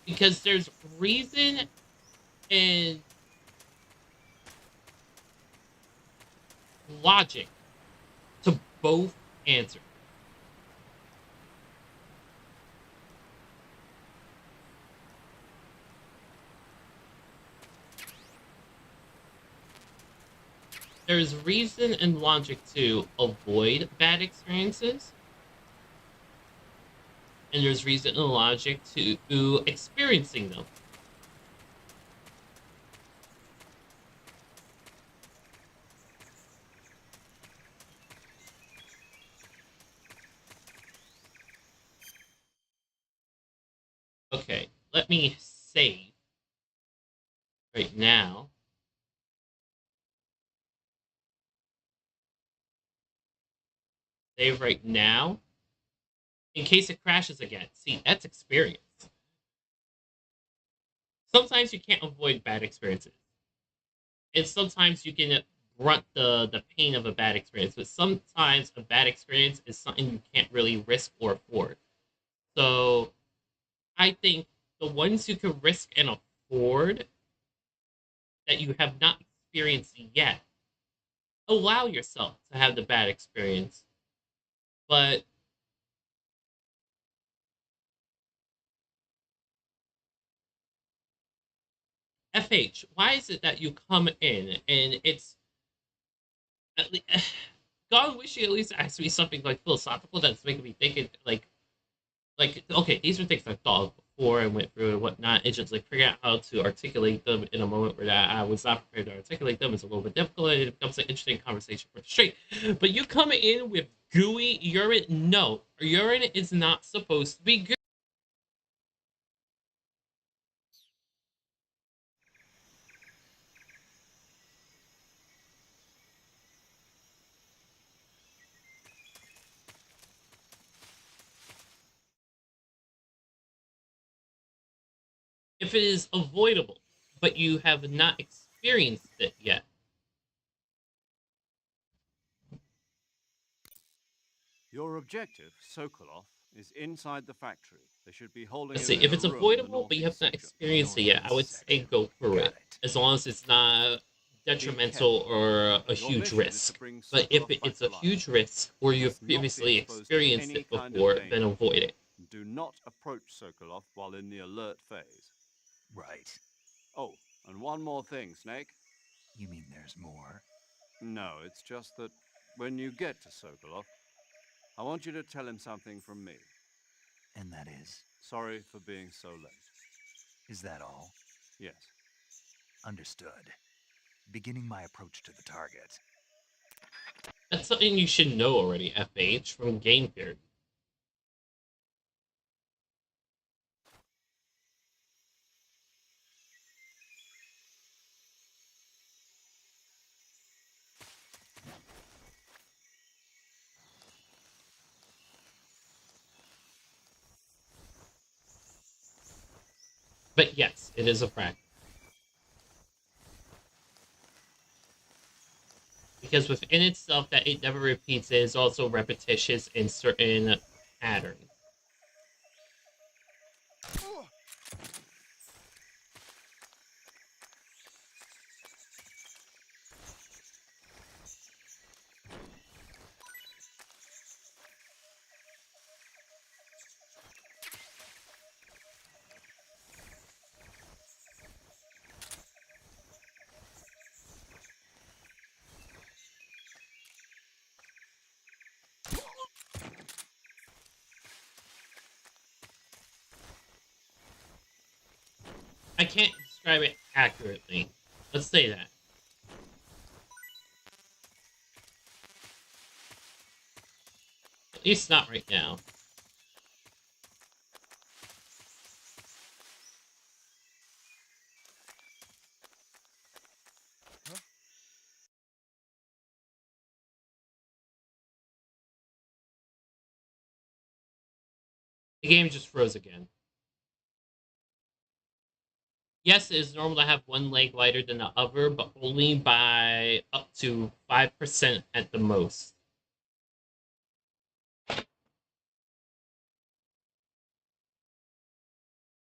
Because there's reason and logic to both answers. There's reason and logic to avoid bad experiences. and there's reason and logic to experiencing them. Okay, let me save right now. Save right now in case it crashes again. See, that's experience. Sometimes you can't avoid bad experiences, and sometimes you can brunt the pain of a bad experience. But sometimes a bad experience is something you can't really risk or afford. So I think the ones you can risk and afford that you have not experienced yet, allow yourself to have the bad experience. But FH, why is it that you come in and it's at least, God wish you at least asked me something like philosophical that's making me think it like okay, these are things I thought of before and went through and whatnot. It's just like figuring out how to articulate them in a moment where I was not prepared to articulate them is a little bit difficult and it becomes an interesting conversation for straight. But you come in with gooey urine. No, urine is not supposed to be gooey. If it is avoidable, but you have not experienced it yet. Your objective, Sokolov, is inside the factory. They should be holding Let's it see, in if a it's room in the avoidable, but you have northeast not section. experienced it yet, I would say go through Got it, it. as long as it's not detrimental or a Your huge mission is to risk. bring But if Sokolov back it's to a life. huge risk, or You you've must not be previously exposed to experienced any it kind of before, danger. then avoid it. Do not approach Sokolov while in the alert phase. Right. Oh, and one more thing, Snake. You mean there's more? No, it's just that when you get to Sokolov, I want you to tell him something from me. And that is? Sorry for being so late. Is that all? Yes. Understood. Beginning my approach to the target. That's something you should know already, FH, from game theory. But yes, it is a practice. Because within itself, that it never repeats it is also repetitious in certain patterns. I can't describe it accurately. Let's say that. At least not right now. The game just froze again. Yes, it is normal to have one leg lighter than the other, but only by up to 5% at the most.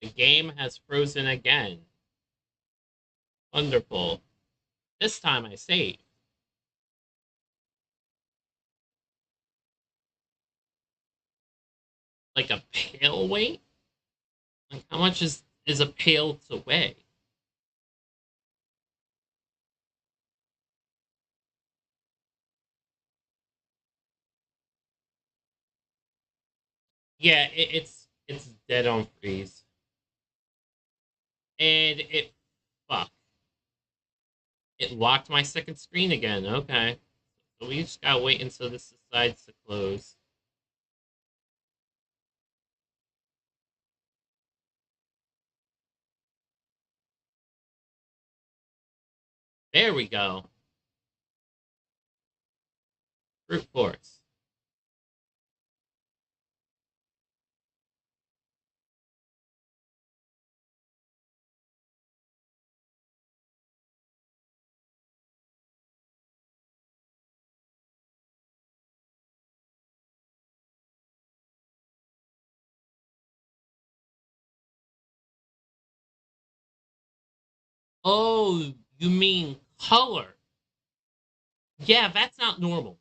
The game has frozen again. Wonderful. This time I saved. Like a pail weight? Like how much is a pail to weigh? Yeah, it's It's dead on freeze. And fuck. It locked my second screen again. Okay. So we just gotta wait until this decides to close. There we go. Brute force. Oh, you mean color? Yeah, that's not normal.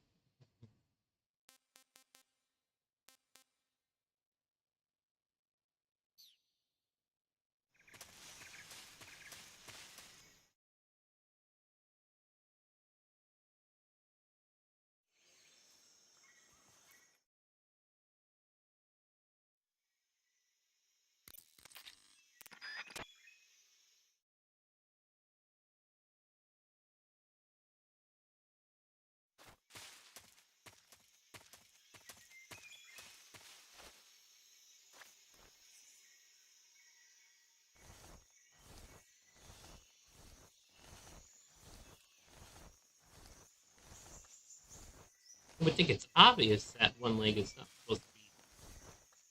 I would think it's obvious that one leg is not supposed to be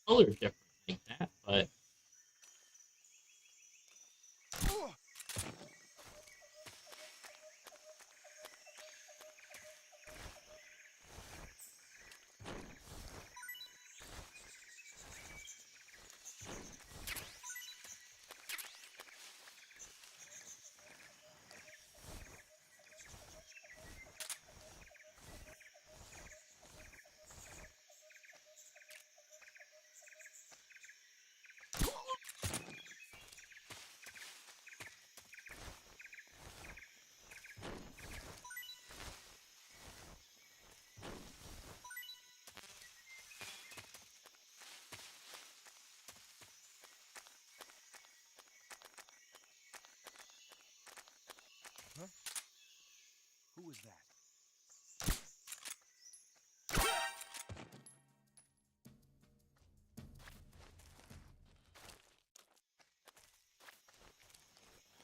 colored different like that, but Who was that?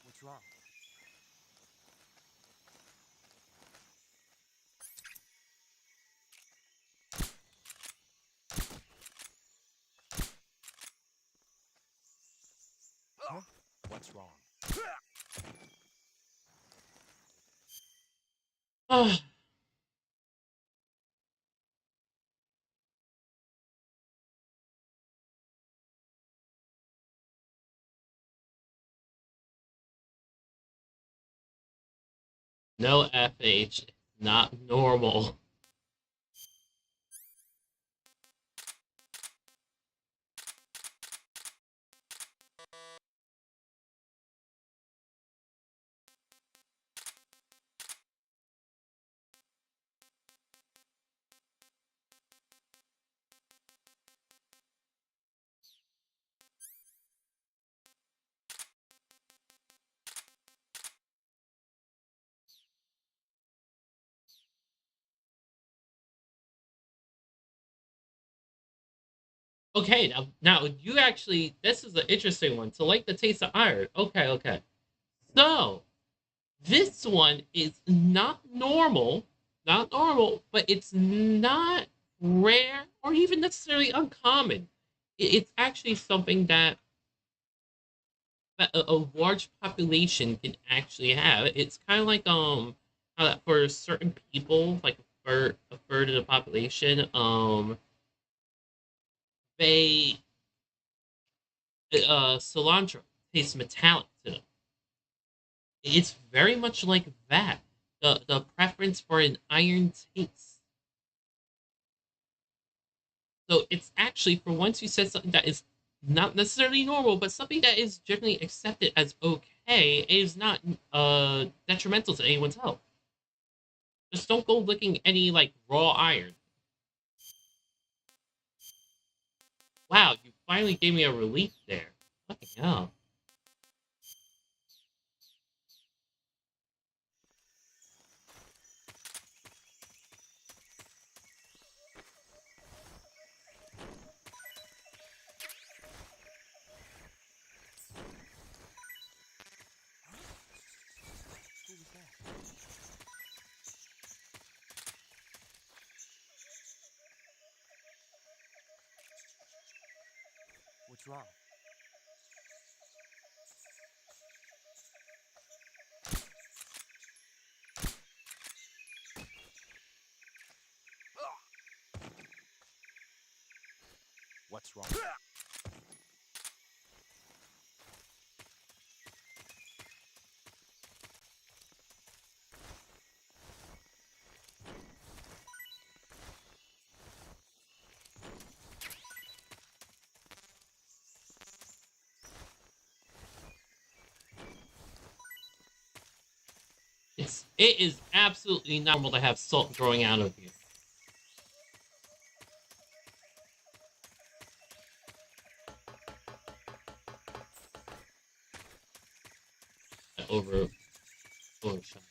What's wrong? Huh? What's wrong? no FH, not normal. Okay, now you actually, this is an interesting one. So like the taste of iron. Okay, okay. So this one is not normal, but it's not rare or even necessarily uncommon. It's actually something that a large population can actually have. It's kind of like how that for certain people, like a third of the population, they cilantro tastes metallic to them. It's very much like that. The preference for an iron taste. So it's actually for once you said something that is not necessarily normal, but something that is generally accepted as okay, it is not detrimental to anyone's health. Just don't go licking any like raw iron. Wow, you finally gave me a relief there. Fucking hell. Who was that? What's wrong? What's wrong? It is absolutely normal to have salt growing out of you. Overshot.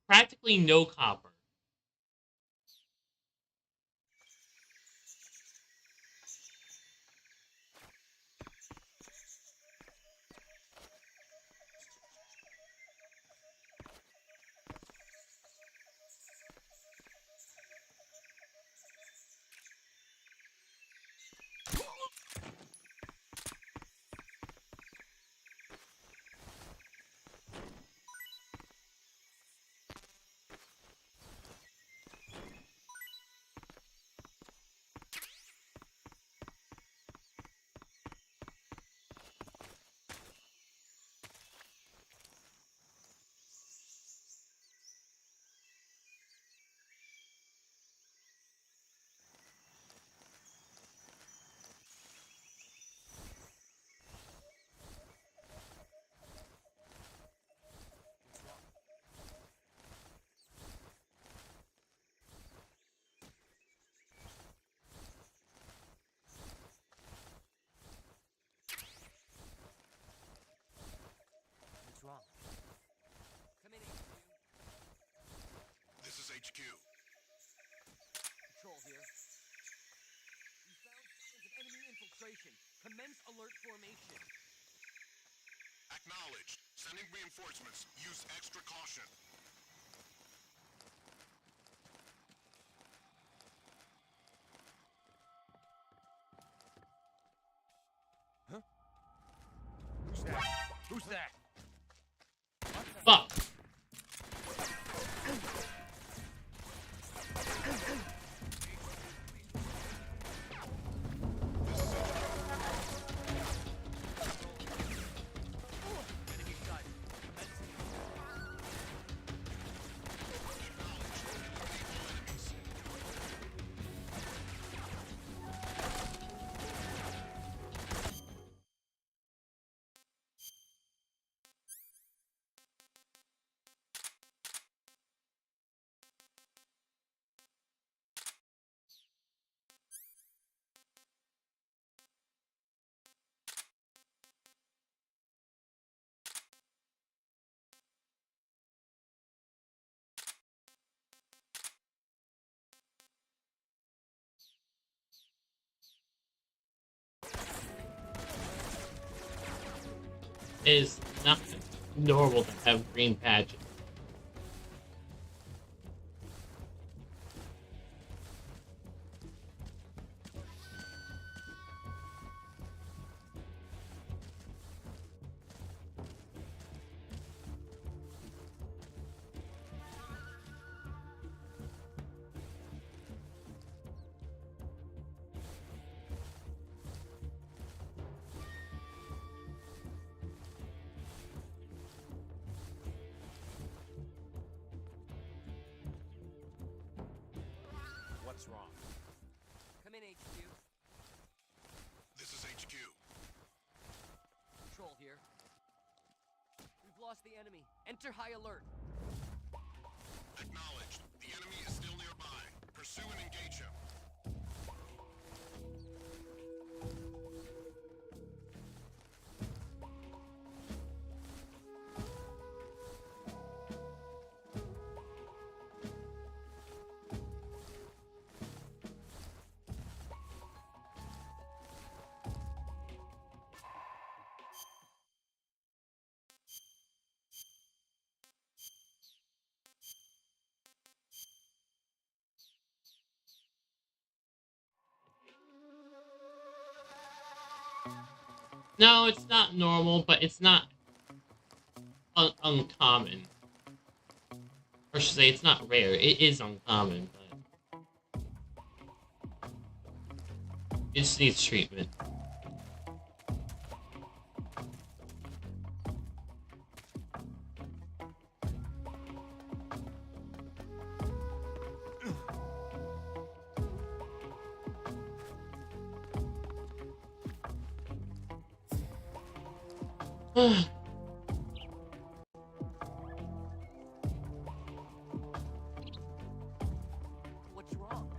Practically no copper. What's wrong? Come in, HQ. This is HQ. Patrol here. We found signs of enemy infiltration. Commence alert formation. Acknowledged. Sending reinforcements. Use extra caution. Who's that? Who's that? Fuck. It is not normal to have green patches. What's wrong? Come in, HQ. This is HQ. Control here. We've lost the enemy. Enter high alert. Acknowledged. The enemy is still nearby. Pursue and engage him. No, it's not normal, but it's not uncommon. Or I should say, it's not rare. It is uncommon, but it just needs treatment. What's wrong?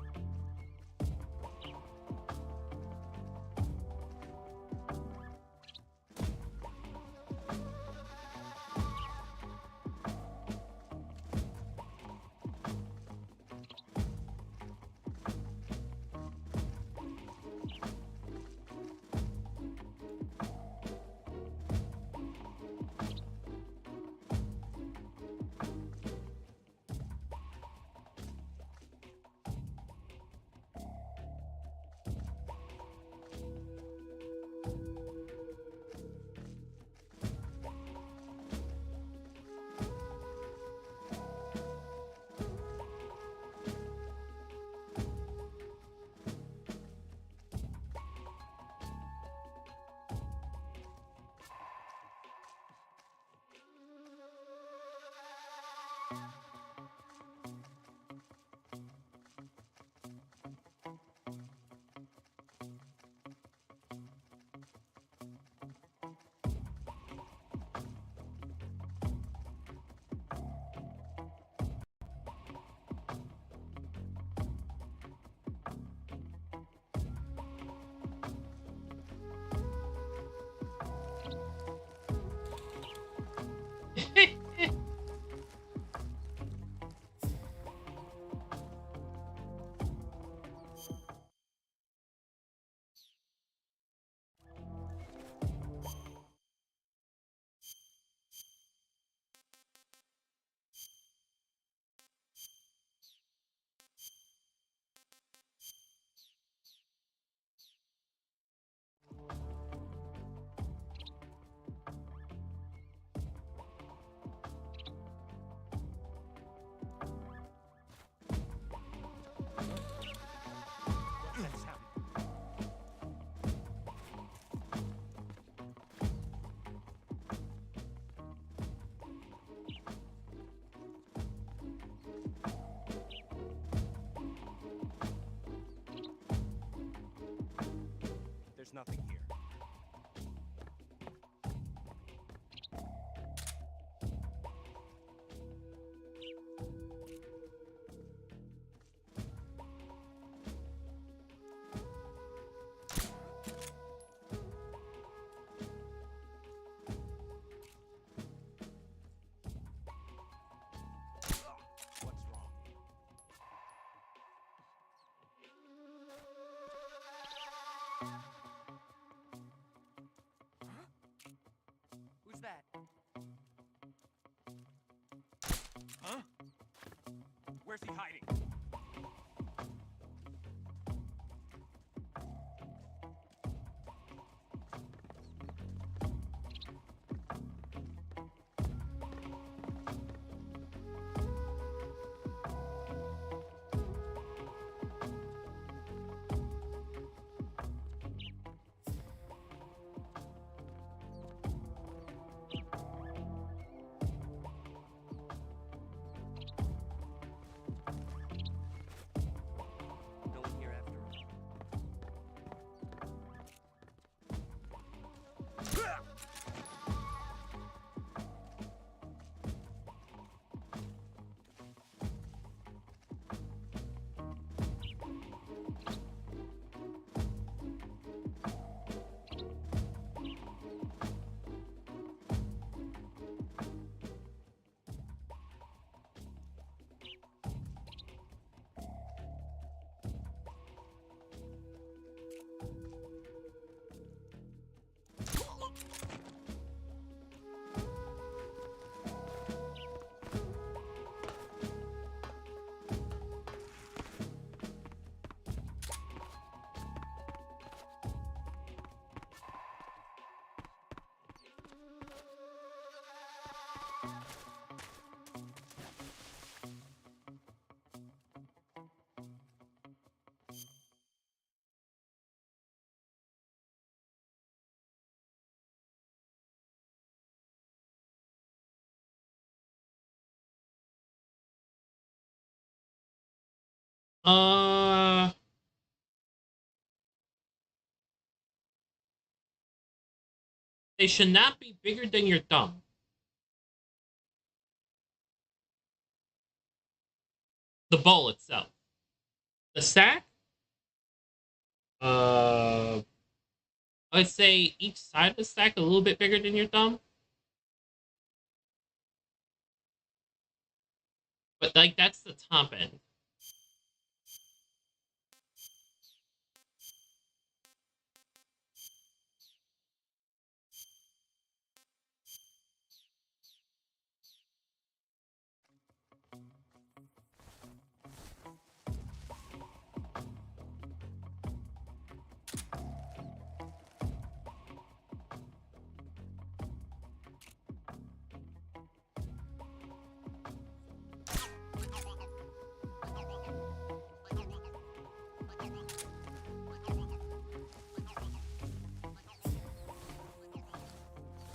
That's happening. There's nothing here. What's wrong? Who's Uh, they should not be bigger than your thumb. The bowl itself. The sack? Uh, I'd say each side of the sack a little bit bigger than your thumb. But like that's the top end.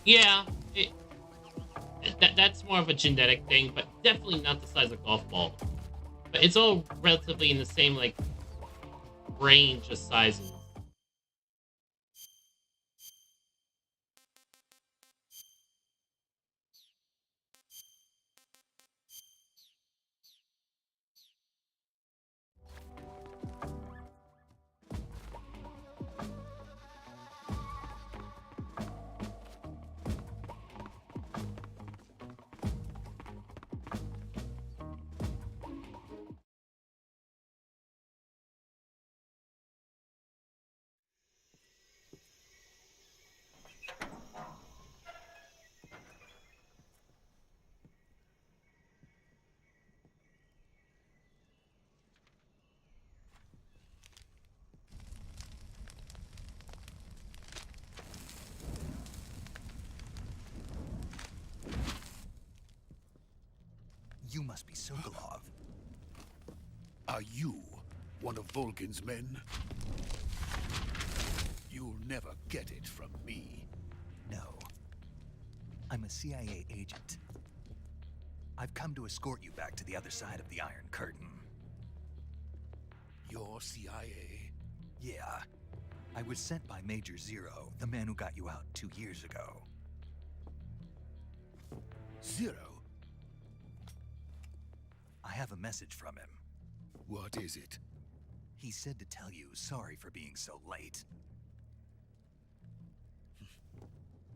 Yeah, that's more of a genetic thing, but definitely not the size of golf ball. But it's all relatively in the same like range of sizes. You must be Sokolov. Are you one of Volgin's men? You'll never get it from me. No. I'm a CIA agent. I've come to escort you back to the other side of the Iron Curtain. You're CIA? Yeah. I was sent by Major Zero, the man who got you out 2 years ago. Zero? I have a message from him. What is it? He said to tell you sorry for being so late.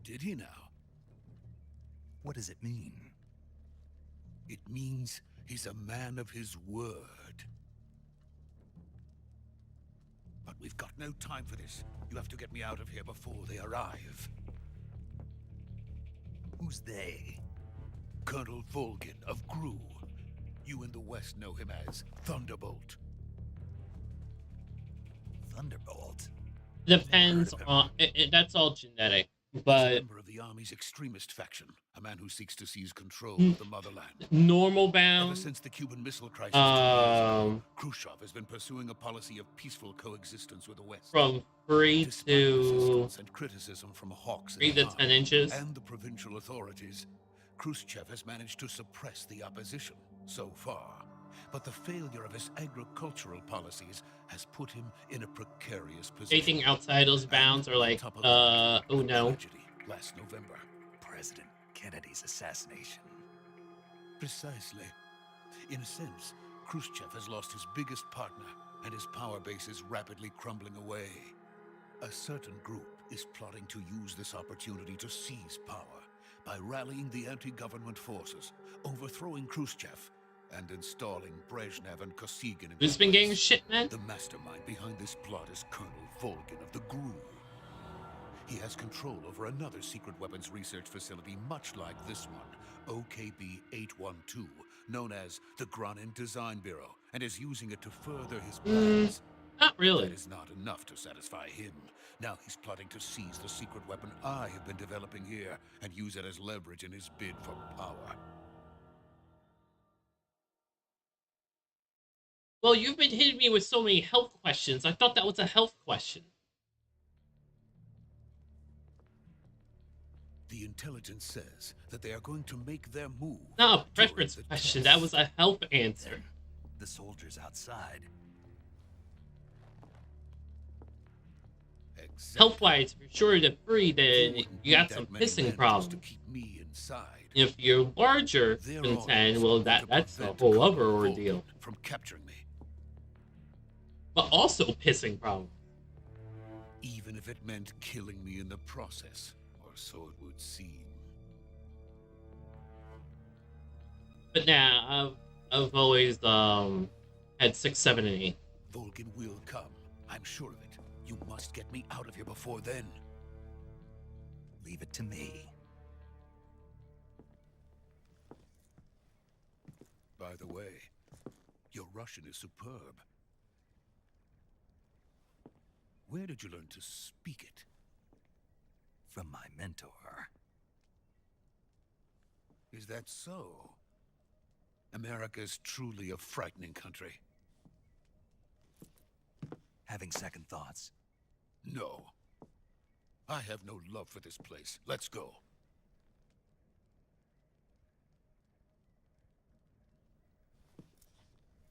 Did he now? What does it mean? It means he's a man of his word. But we've got no time for this. You have to get me out of here before they arrive. Who's they? Colonel Volgin of Gru. You in the West know him as Thunderbolt. Thunderbolt? Depends on that's all genetic, He's a but member of the Army's extremist faction, a man who seeks to seize control of the motherland. normal Ever bound. since the Cuban Missile Crisis 2 years ago, Um, Khrushchev has been pursuing a policy of peaceful coexistence with the West. from 3 Despite to resistance and criticism from hawks 3 in to the 10 army inches. and the provincial authorities, Khrushchev has managed to suppress the opposition so far. But the failure of his agricultural policies has put him in a precarious position. Anything outside those bounds are like, oh no. Tragedy last November. President Kennedy's assassination. Precisely. In a sense, Khrushchev has lost his biggest partner, and his power base is rapidly crumbling away. A certain group is plotting to use this opportunity to seize power by rallying the anti-government forces, overthrowing Khrushchev, and installing Brezhnev and Kosygin in Who's his been getting place. shit, man? The mastermind behind this plot is Colonel Volgin of the Gru. He has control over another secret weapons research facility much like this one, OKB-812, known as the Granin Design Bureau, and is using it to further his plans. Not really. That is not enough to satisfy him. Now he's plotting to seize the secret weapon I have been developing here and use it as leverage in his bid for power. Well, you've been hitting me with so many health questions. I thought that was a health question. The intelligence says that they are going to make their move. Not a during preference the question. test. That was a health answer. The soldiers outside. health-wise, if you're short of 3, then There wouldn't you be got that some many pissing men problems. just to keep me inside. If you're larger Their than 10, orders well, were to that's a prevent whole other Colonel ordeal. Volgin from capturing me, But also pissing problems. even if it meant killing me in the process, or so it would seem. But nah, I've always had 6, 7, and 8. Volgin will come. I'm sure of it. You must get me out of here before then. Leave it to me. By the way, your Russian is superb. Where did you learn to speak it? From my mentor. Is that so? America is truly a frightening country. Having second thoughts. No. I have no love for this place. Let's go.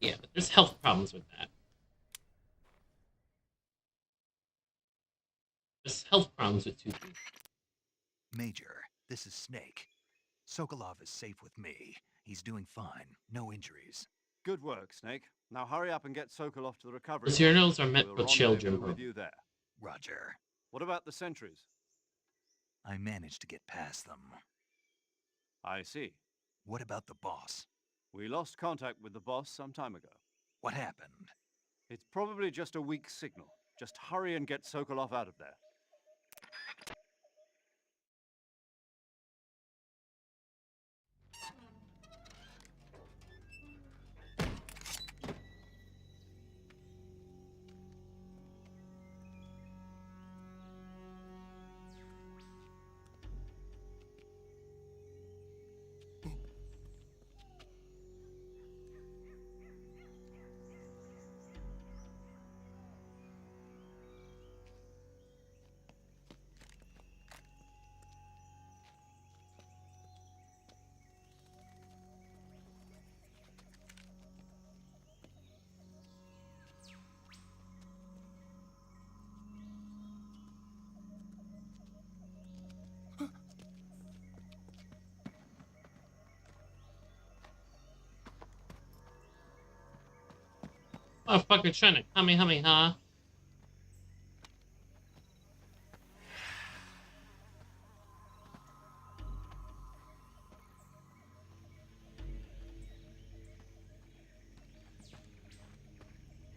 Yeah, but there's health problems with that. There's health problems with 2. Major, this is Snake. Sokolov is safe with me. He's doing fine. No injuries. Good work, Snake. Now hurry up and get Sokolov to the recovery. The urinals are meant We'll for rendezvous children. with you there. Roger. What about the sentries? I managed to get past them. I see. What about the boss? We lost contact with the boss some time ago. What happened? It's probably just a weak signal. Just hurry and get Sokolov out of there. Motherfucker trying to huh?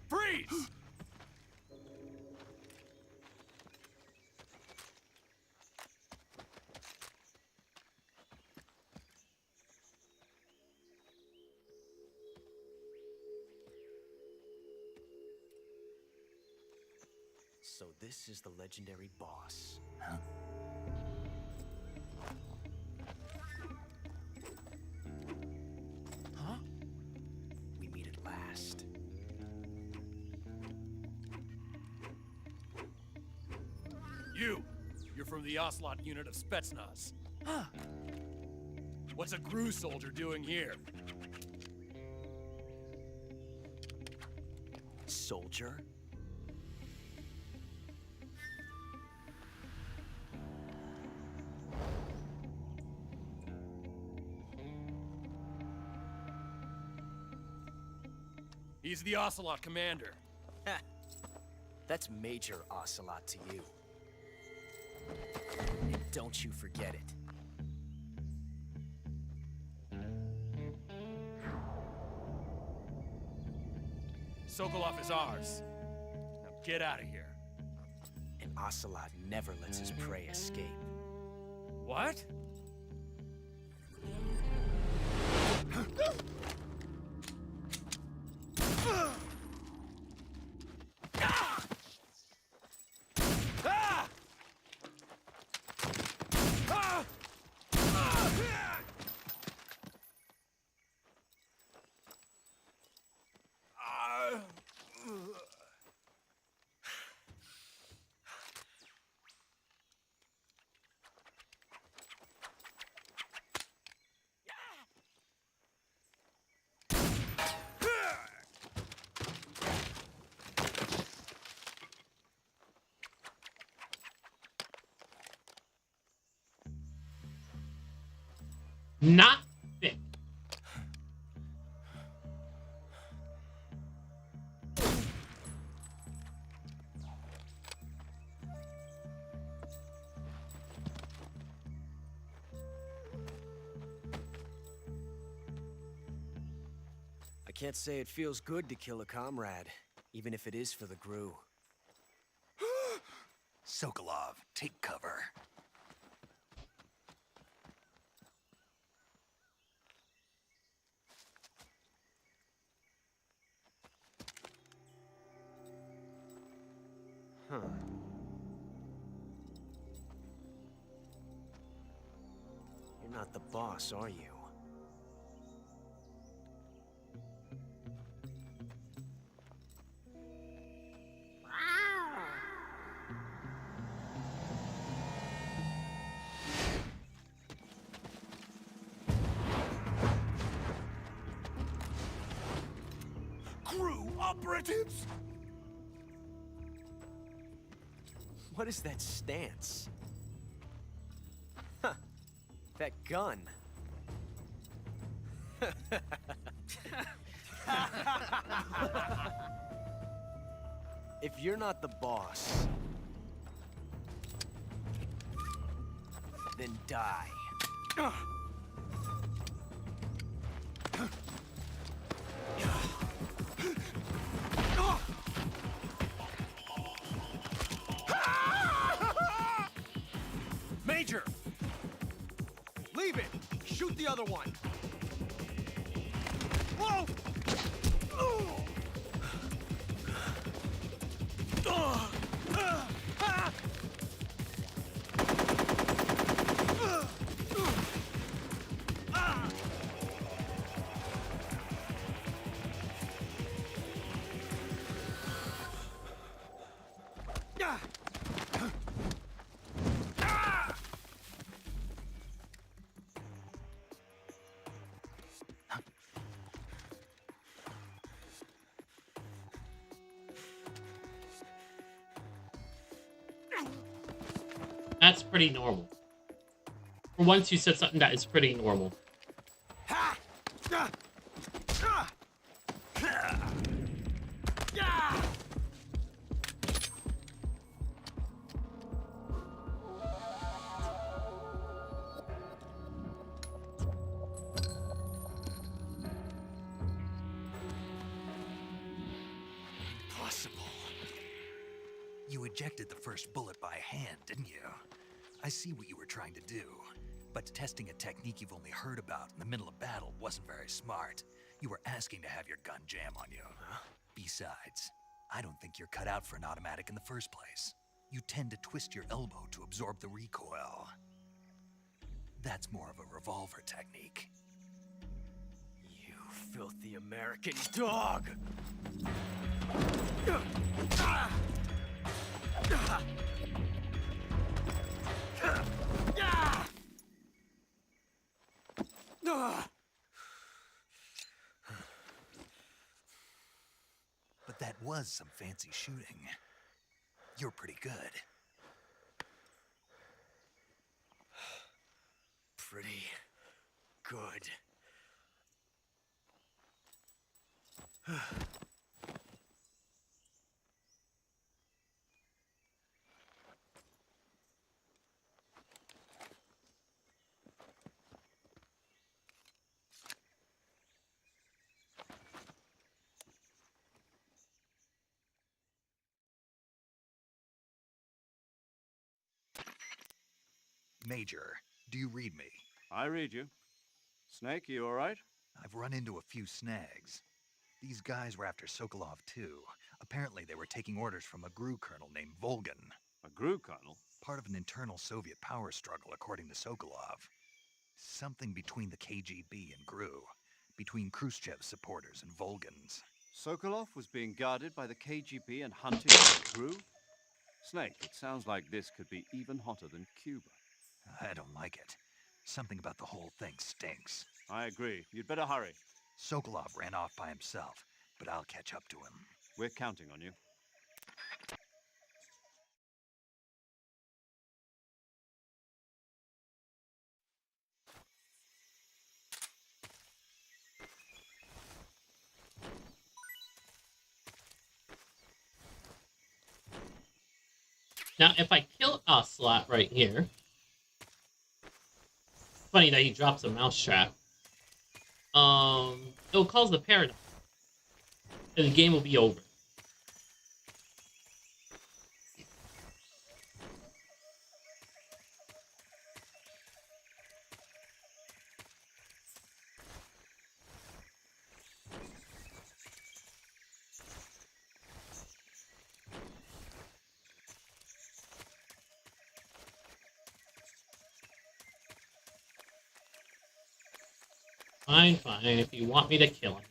Freeze! So this is the legendary boss. Huh? Huh? We meet at last. You're from the Ocelot unit of Spetsnaz. Huh. What's a GRU soldier doing here? Soldier? He's the Ocelot commander. Ha! That's Major Ocelot to you. And don't you forget it. Sokolov is ours. Now get out of here. And Ocelot never lets his prey escape. What? not thick. I can't say it feels good to kill a comrade, even if it is for the Gru. Sokolov, take cover. Huh. You're not the boss, are you? Crew operatives! What is that stance? Huh. That gun. If you're not the boss, then die. Major! Leave it! Shoot the other one! Whoa! That's pretty normal. For once, you said something that is pretty normal. Impossible. You ejected the first bullet by hand, didn't you? I see what you were trying to do, but testing a technique you've only heard about in the middle of battle wasn't very smart. You were asking to have your gun jam on you. Besides, I don't think you're cut out for an automatic in the first place. You tend to twist your elbow to absorb the recoil. That's more of a revolver technique. You filthy American dog! But that was some fancy shooting. You're pretty good. Pretty good. Major, do you read me? I read you. Snake, you all right? I've run into a few snags. These guys were after Sokolov too. Apparently they were taking orders from a GRU colonel named Volgan. A GRU colonel? Part of an internal Soviet power struggle, according to Sokolov. Something between the KGB and GRU. Between Khrushchev's supporters and Volgan's. Sokolov was being guarded by the KGB and hunted by the GRU? Snake, it sounds like this could be even hotter than Cuba. I don't like it. Something about the whole thing stinks. I agree. You'd better hurry. Sokolov ran off by himself, but I'll catch up to him. We're counting on you. Now, if I kill Ocelot right here, funny that he drops a mousetrap. It'll cause the paradox, and the game will be over. Fine, fine, if you want me to kill him.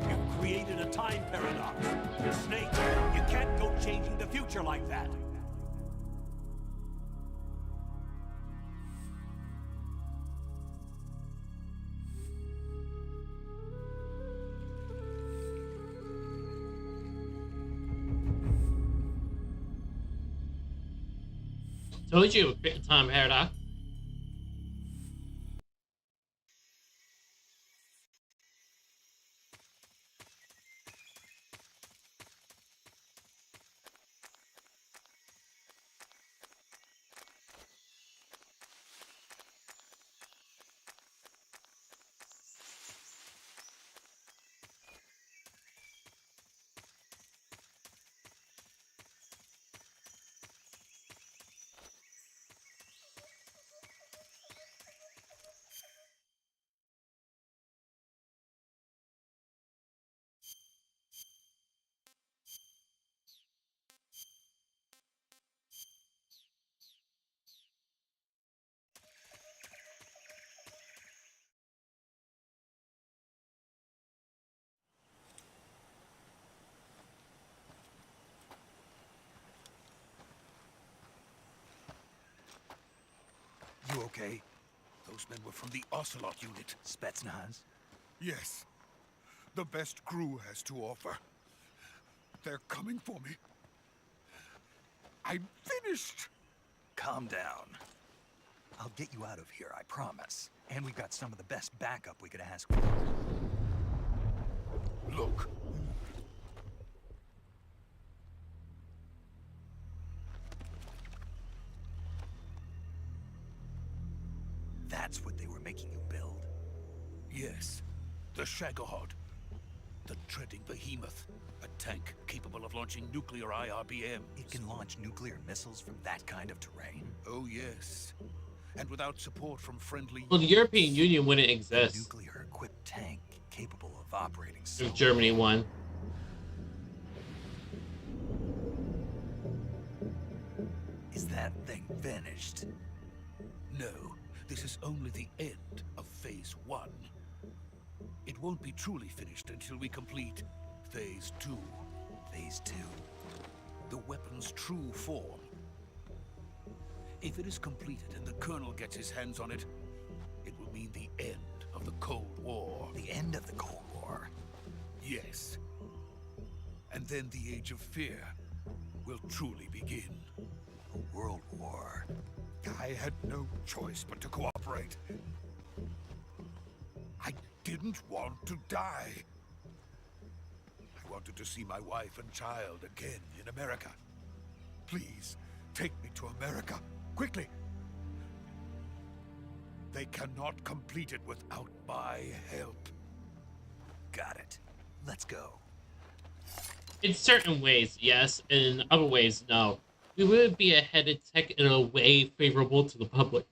You've created a time paradox. Snake, you can't go changing the future like that. Told you, a time paradox. You okay? Those men were from the Ocelot unit. Spetsnaz? Yes. The best crew has to offer. They're coming for me. I'm finished! Calm down. I'll get you out of here, I promise. And we've got some of the best backup we could ask for. Look. That's what they were making you build? Yes. The Shagohod. The treading behemoth. A tank capable of launching nuclear IRBMs. It can launch nuclear missiles from that kind of terrain? Oh, yes. And without support from friendly... Well, the European Union wouldn't exist Nuclear-equipped tank capable of operating so... if Germany won. Is that thing finished? No. This is only the end of Phase 1. It won't be truly finished until we complete Phase 2. Phase 2? The weapon's true form. If it is completed and the Colonel gets his hands on it, it will mean the end of the Cold War. The end of the Cold War? Yes. And then the Age of Fear will truly begin. A world war? I had no choice but to cooperate. I didn't want to die. I wanted to see my wife and child again in America. Please, take me to America, quickly. They cannot complete it without my help. Got it. Let's go. In certain ways, yes. In other ways, no. We would be ahead of tech in a way favorable to the public.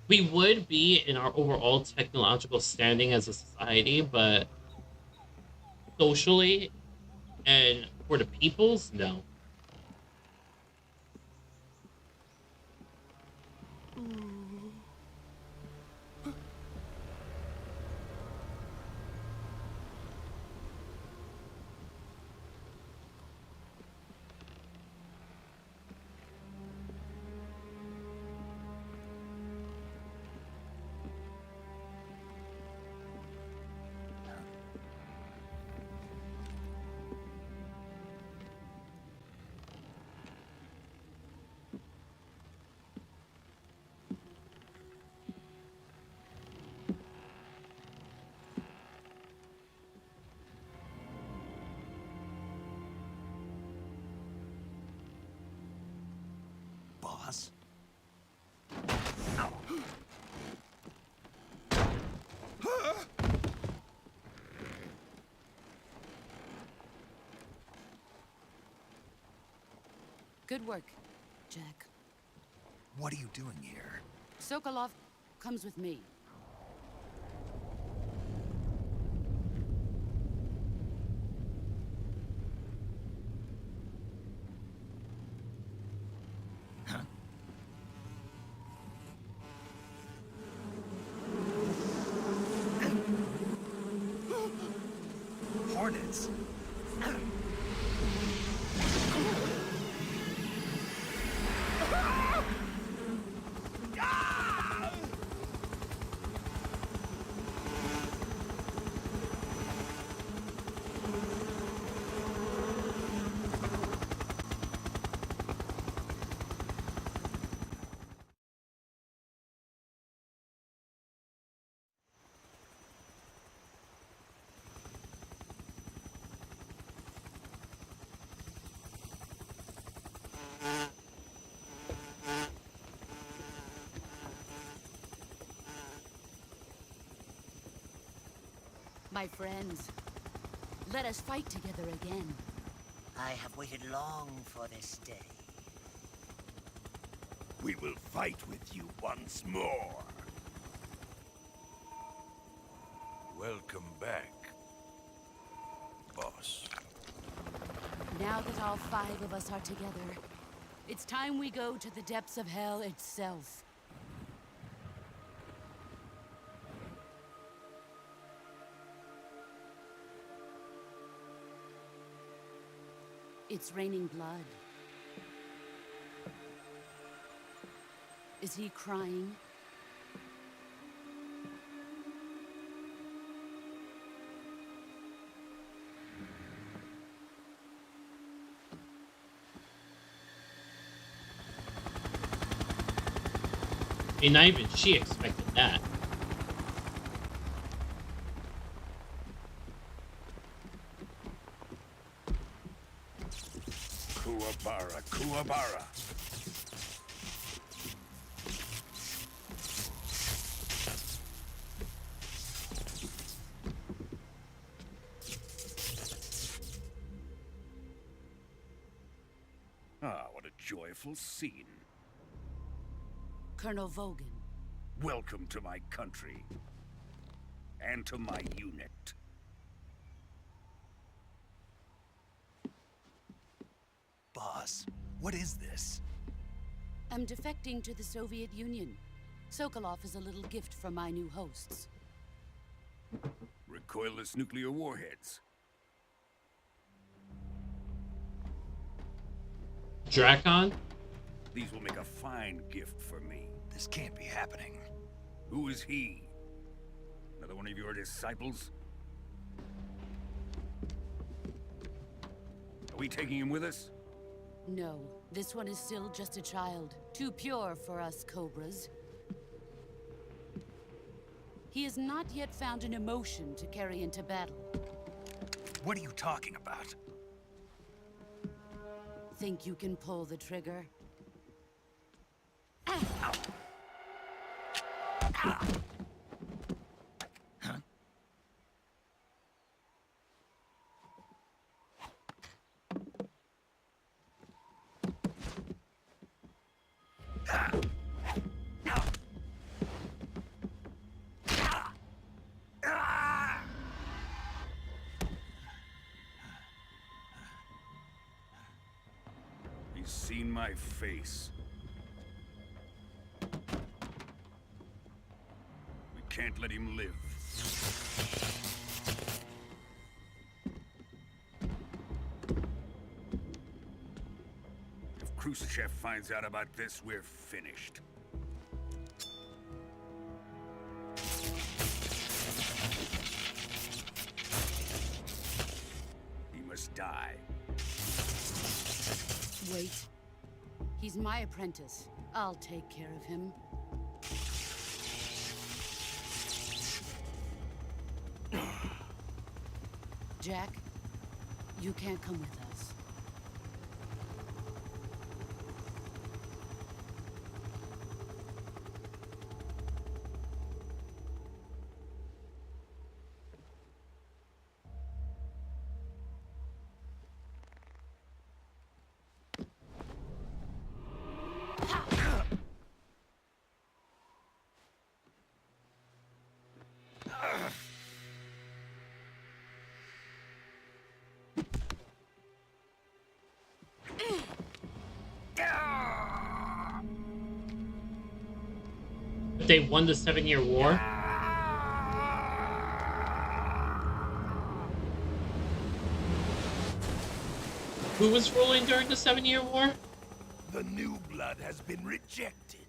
We would be in our overall technological standing as a society, but socially and for the peoples, no. Boss? Good work, Jack. What are you doing here? Sokolov comes with me. Huh? Hornets? My friends, let us fight together again. I have waited long for this day. We will fight with you once more. Welcome back, boss. Now that all 5 of us are together, it's time we go to the depths of hell itself. It's raining blood. Is he crying? And not even she expected that. Kuwabara, Kuwabara. Ah, what a joyful scene. Colonel Vogan. Welcome to my country. And to my unit. Boss, what is this? I'm defecting to the Soviet Union. Sokolov is a little gift from my new hosts. Recoilless nuclear warheads. Drakon? These will make a fine gift for me. This can't be happening. Who is he? Another one of your disciples? Are we taking him with us? No, this one is still just a child. Too pure for us Cobras. He has not yet found an emotion to carry into battle. What are you talking about? Think you can pull the trigger? Huh? He's seen my face. We can't let him live. If Khrushchev finds out about this, we're finished. He must die. Wait. He's my apprentice. I'll take care of him. Jack, you can't come with us. They won the 7-Year War. Who was ruling during the 7-Year War? The new blood has been rejected.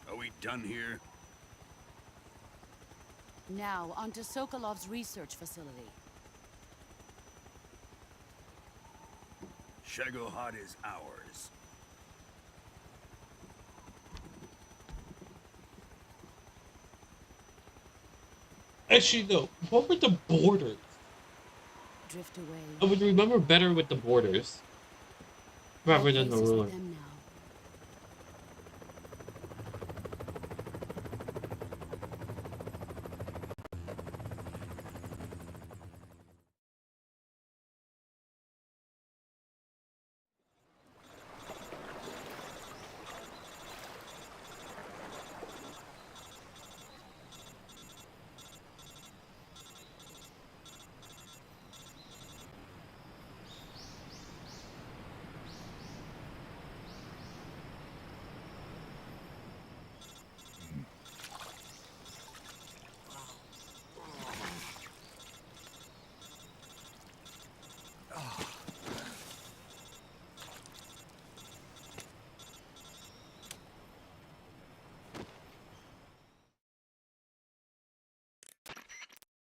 Are we done here? Now, onto Sokolov's research facility. Shagohod is ours. Actually, no. What were the borders? Drift away. I would remember better with the borders, rather than the Places with ruler. them now.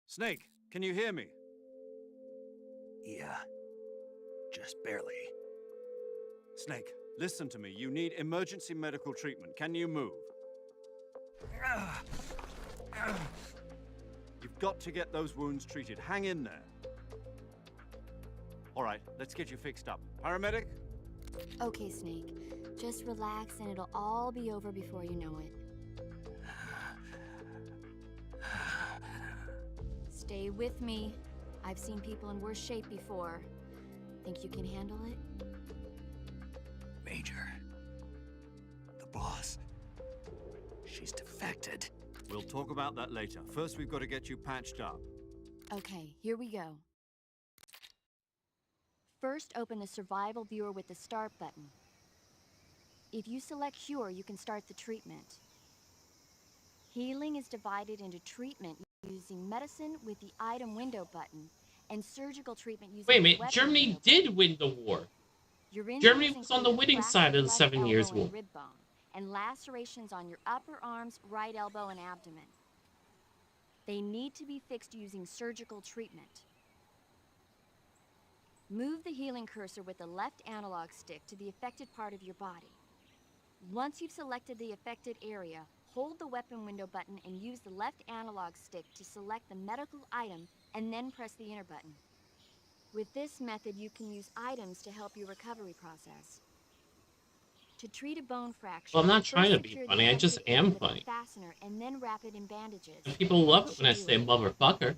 Snake, can you hear me? Yeah. Just barely. Snake, listen to me. You need emergency medical treatment. Can you move? You've got to get those wounds treated. Hang in there. All right, let's get you fixed up. Paramedic? Okay, Snake. Just relax and it'll all be over before you know it. Stay with me. I've seen people in worse shape before. Think you can handle it? Major. The boss. She's defected. We'll talk about that later. First, we've got to get you patched up. Okay, here we go. First, open the survival viewer with the start button. If you select cure, you can start the treatment. Healing is divided into treatment using medicine with the item window button and surgical treatment using Wait a the minute, weapon Germany window did button. win the war. Your Germany injuries was on the include winning fractured side of the left 7 Years elbow War. and rib bone, and lacerations on your upper arms, right elbow, and abdomen. They need to be fixed using surgical treatment. Move the healing cursor with the left analog stick to the affected part of your body. Once you've selected the affected area, hold the weapon window button and use the left analog stick to select the medical item and then press the enter button. With this method, you can use items to help your recovery process. To treat a bone fracture, Well, I'm not trying to first be secure the funny, I just affected area am with a funny. fastener and then wrap it in bandages. And people love That it when I should say do it. motherfucker.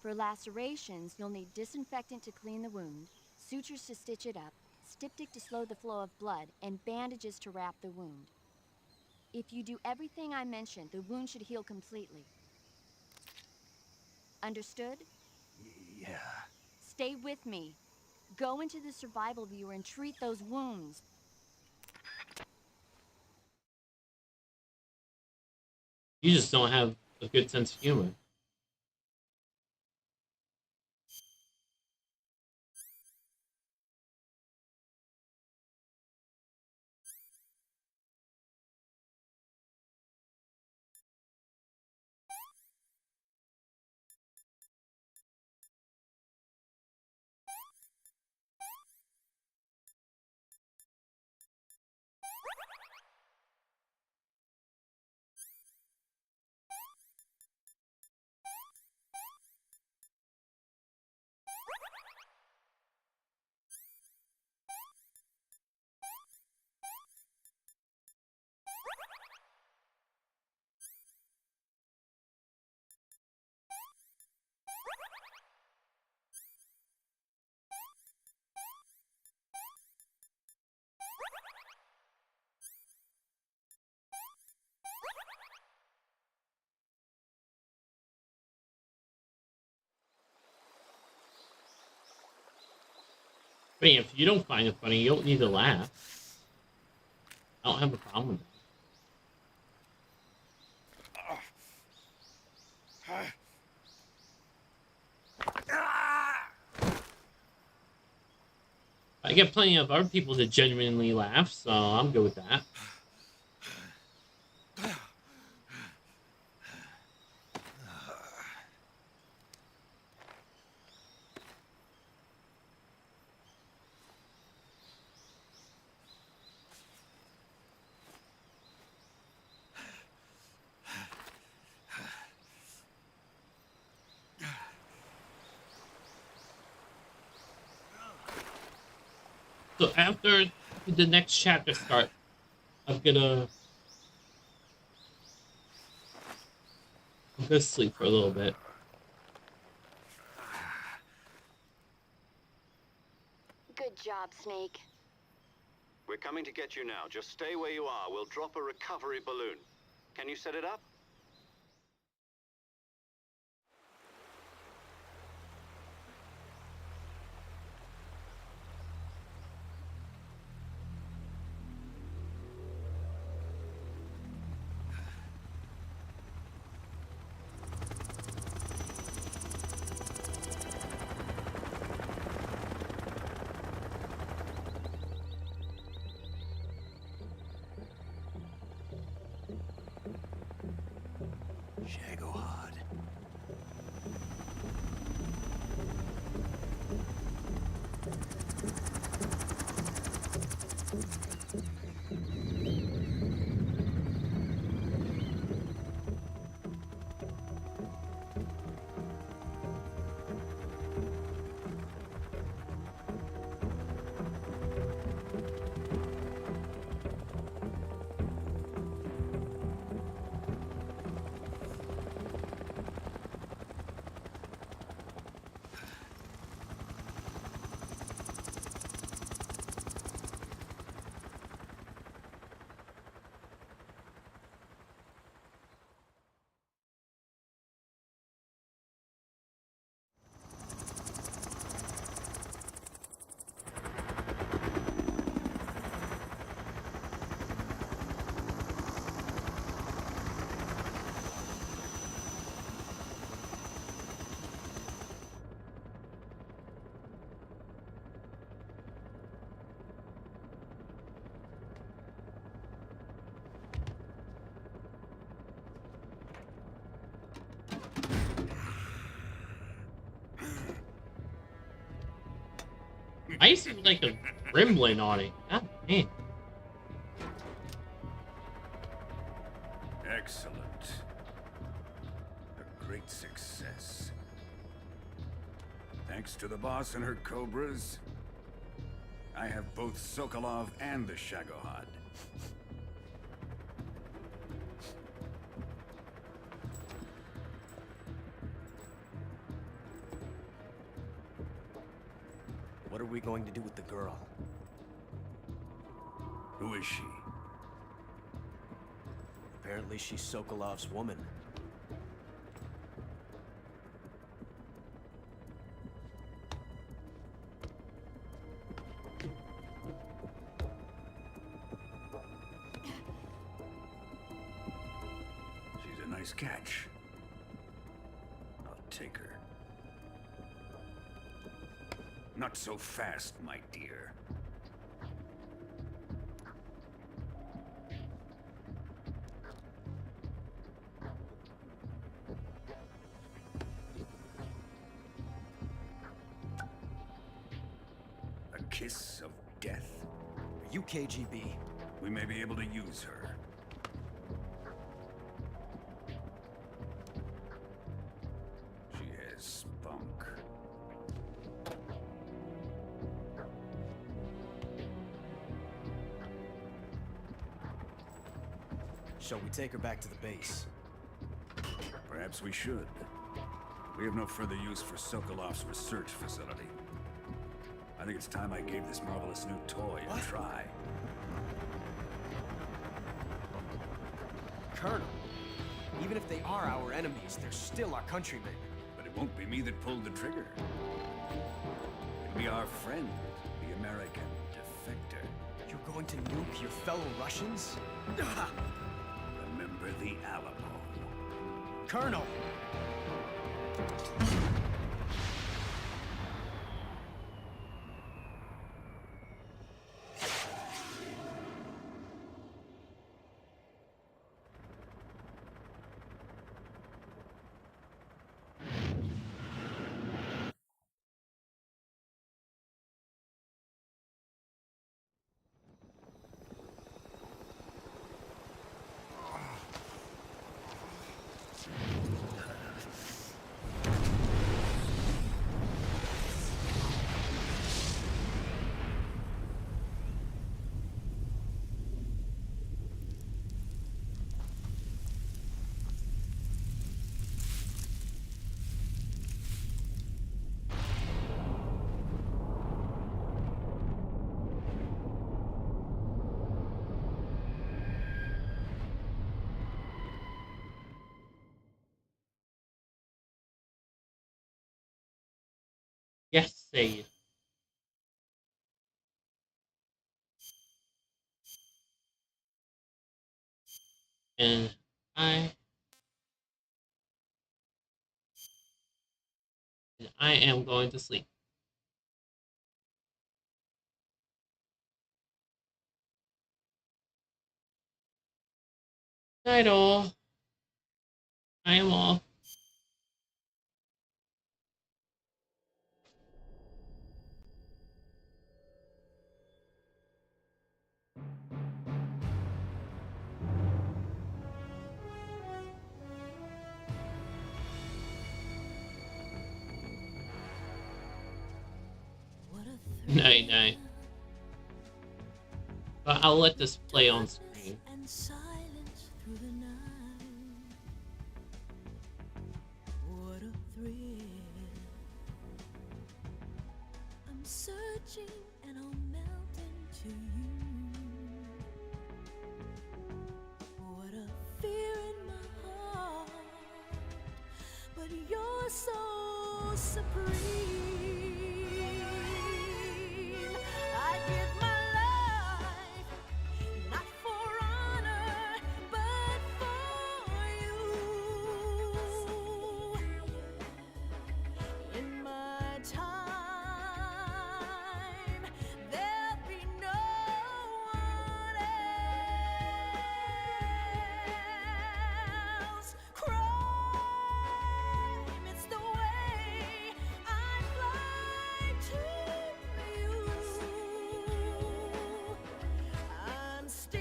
For lacerations, you'll need disinfectant to clean the wound, sutures to stitch it up, styptic to slow the flow of blood, and bandages to wrap the wound. If you do everything I mentioned, the wound should heal completely. Understood? Yeah. Stay with me. Go into the survival viewer and treat those wounds. You just don't have a good sense of humor. I mean, if you don't find it funny, you don't need to laugh. I don't have a problem with that. I get plenty of other people to genuinely laugh, so I'm good with that. So after the next chapter starts, I'm gonna sleep for a little bit. Good job, Snake. We're coming to get you now. Just stay where you are. We'll drop a recovery balloon. Can you set it up? Shagohod. I used to like a gremlin on it. God man. Excellent. A great success. Thanks to the boss and her cobras, I have both Sokolov and the Shagohod. What are we going to do with the girl? Who is she? Apparently she's Sokolov's woman. She's a nice catch. I'll take her. Not so fast, my dear. A kiss of death? Are you KGB? We may be able to use her. She has spunk. Shall we take her back to the base? Perhaps we should. We have no further use for Sokolov's research facility. I think it's time I gave this marvelous new toy a try. Colonel, even if they are our enemies, they're still our countrymen. But it won't be me that pulled the trigger. It'll be our friend, the American defector. You're going to nuke your fellow Russians? Remember the Alamo. Colonel! Yes, say. And I am going to sleep. Night all. I am off. Night, night. But I'll let this play on screen. And silence through the night. What a thrill. I'm searching and I'll melt into you. What a fear in my heart. But you're so supreme. I give my life, not for honor, but for you. In my time, there'll be no one else. Crime, it's the way I fly to you. I'm still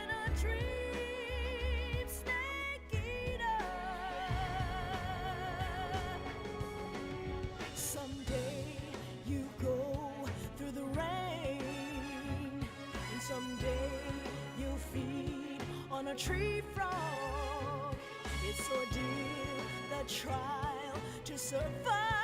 in a dream, snake eater. Someday you go through the rain, and someday you'll feed on a tree frog. It's ordeal, the trial to survive.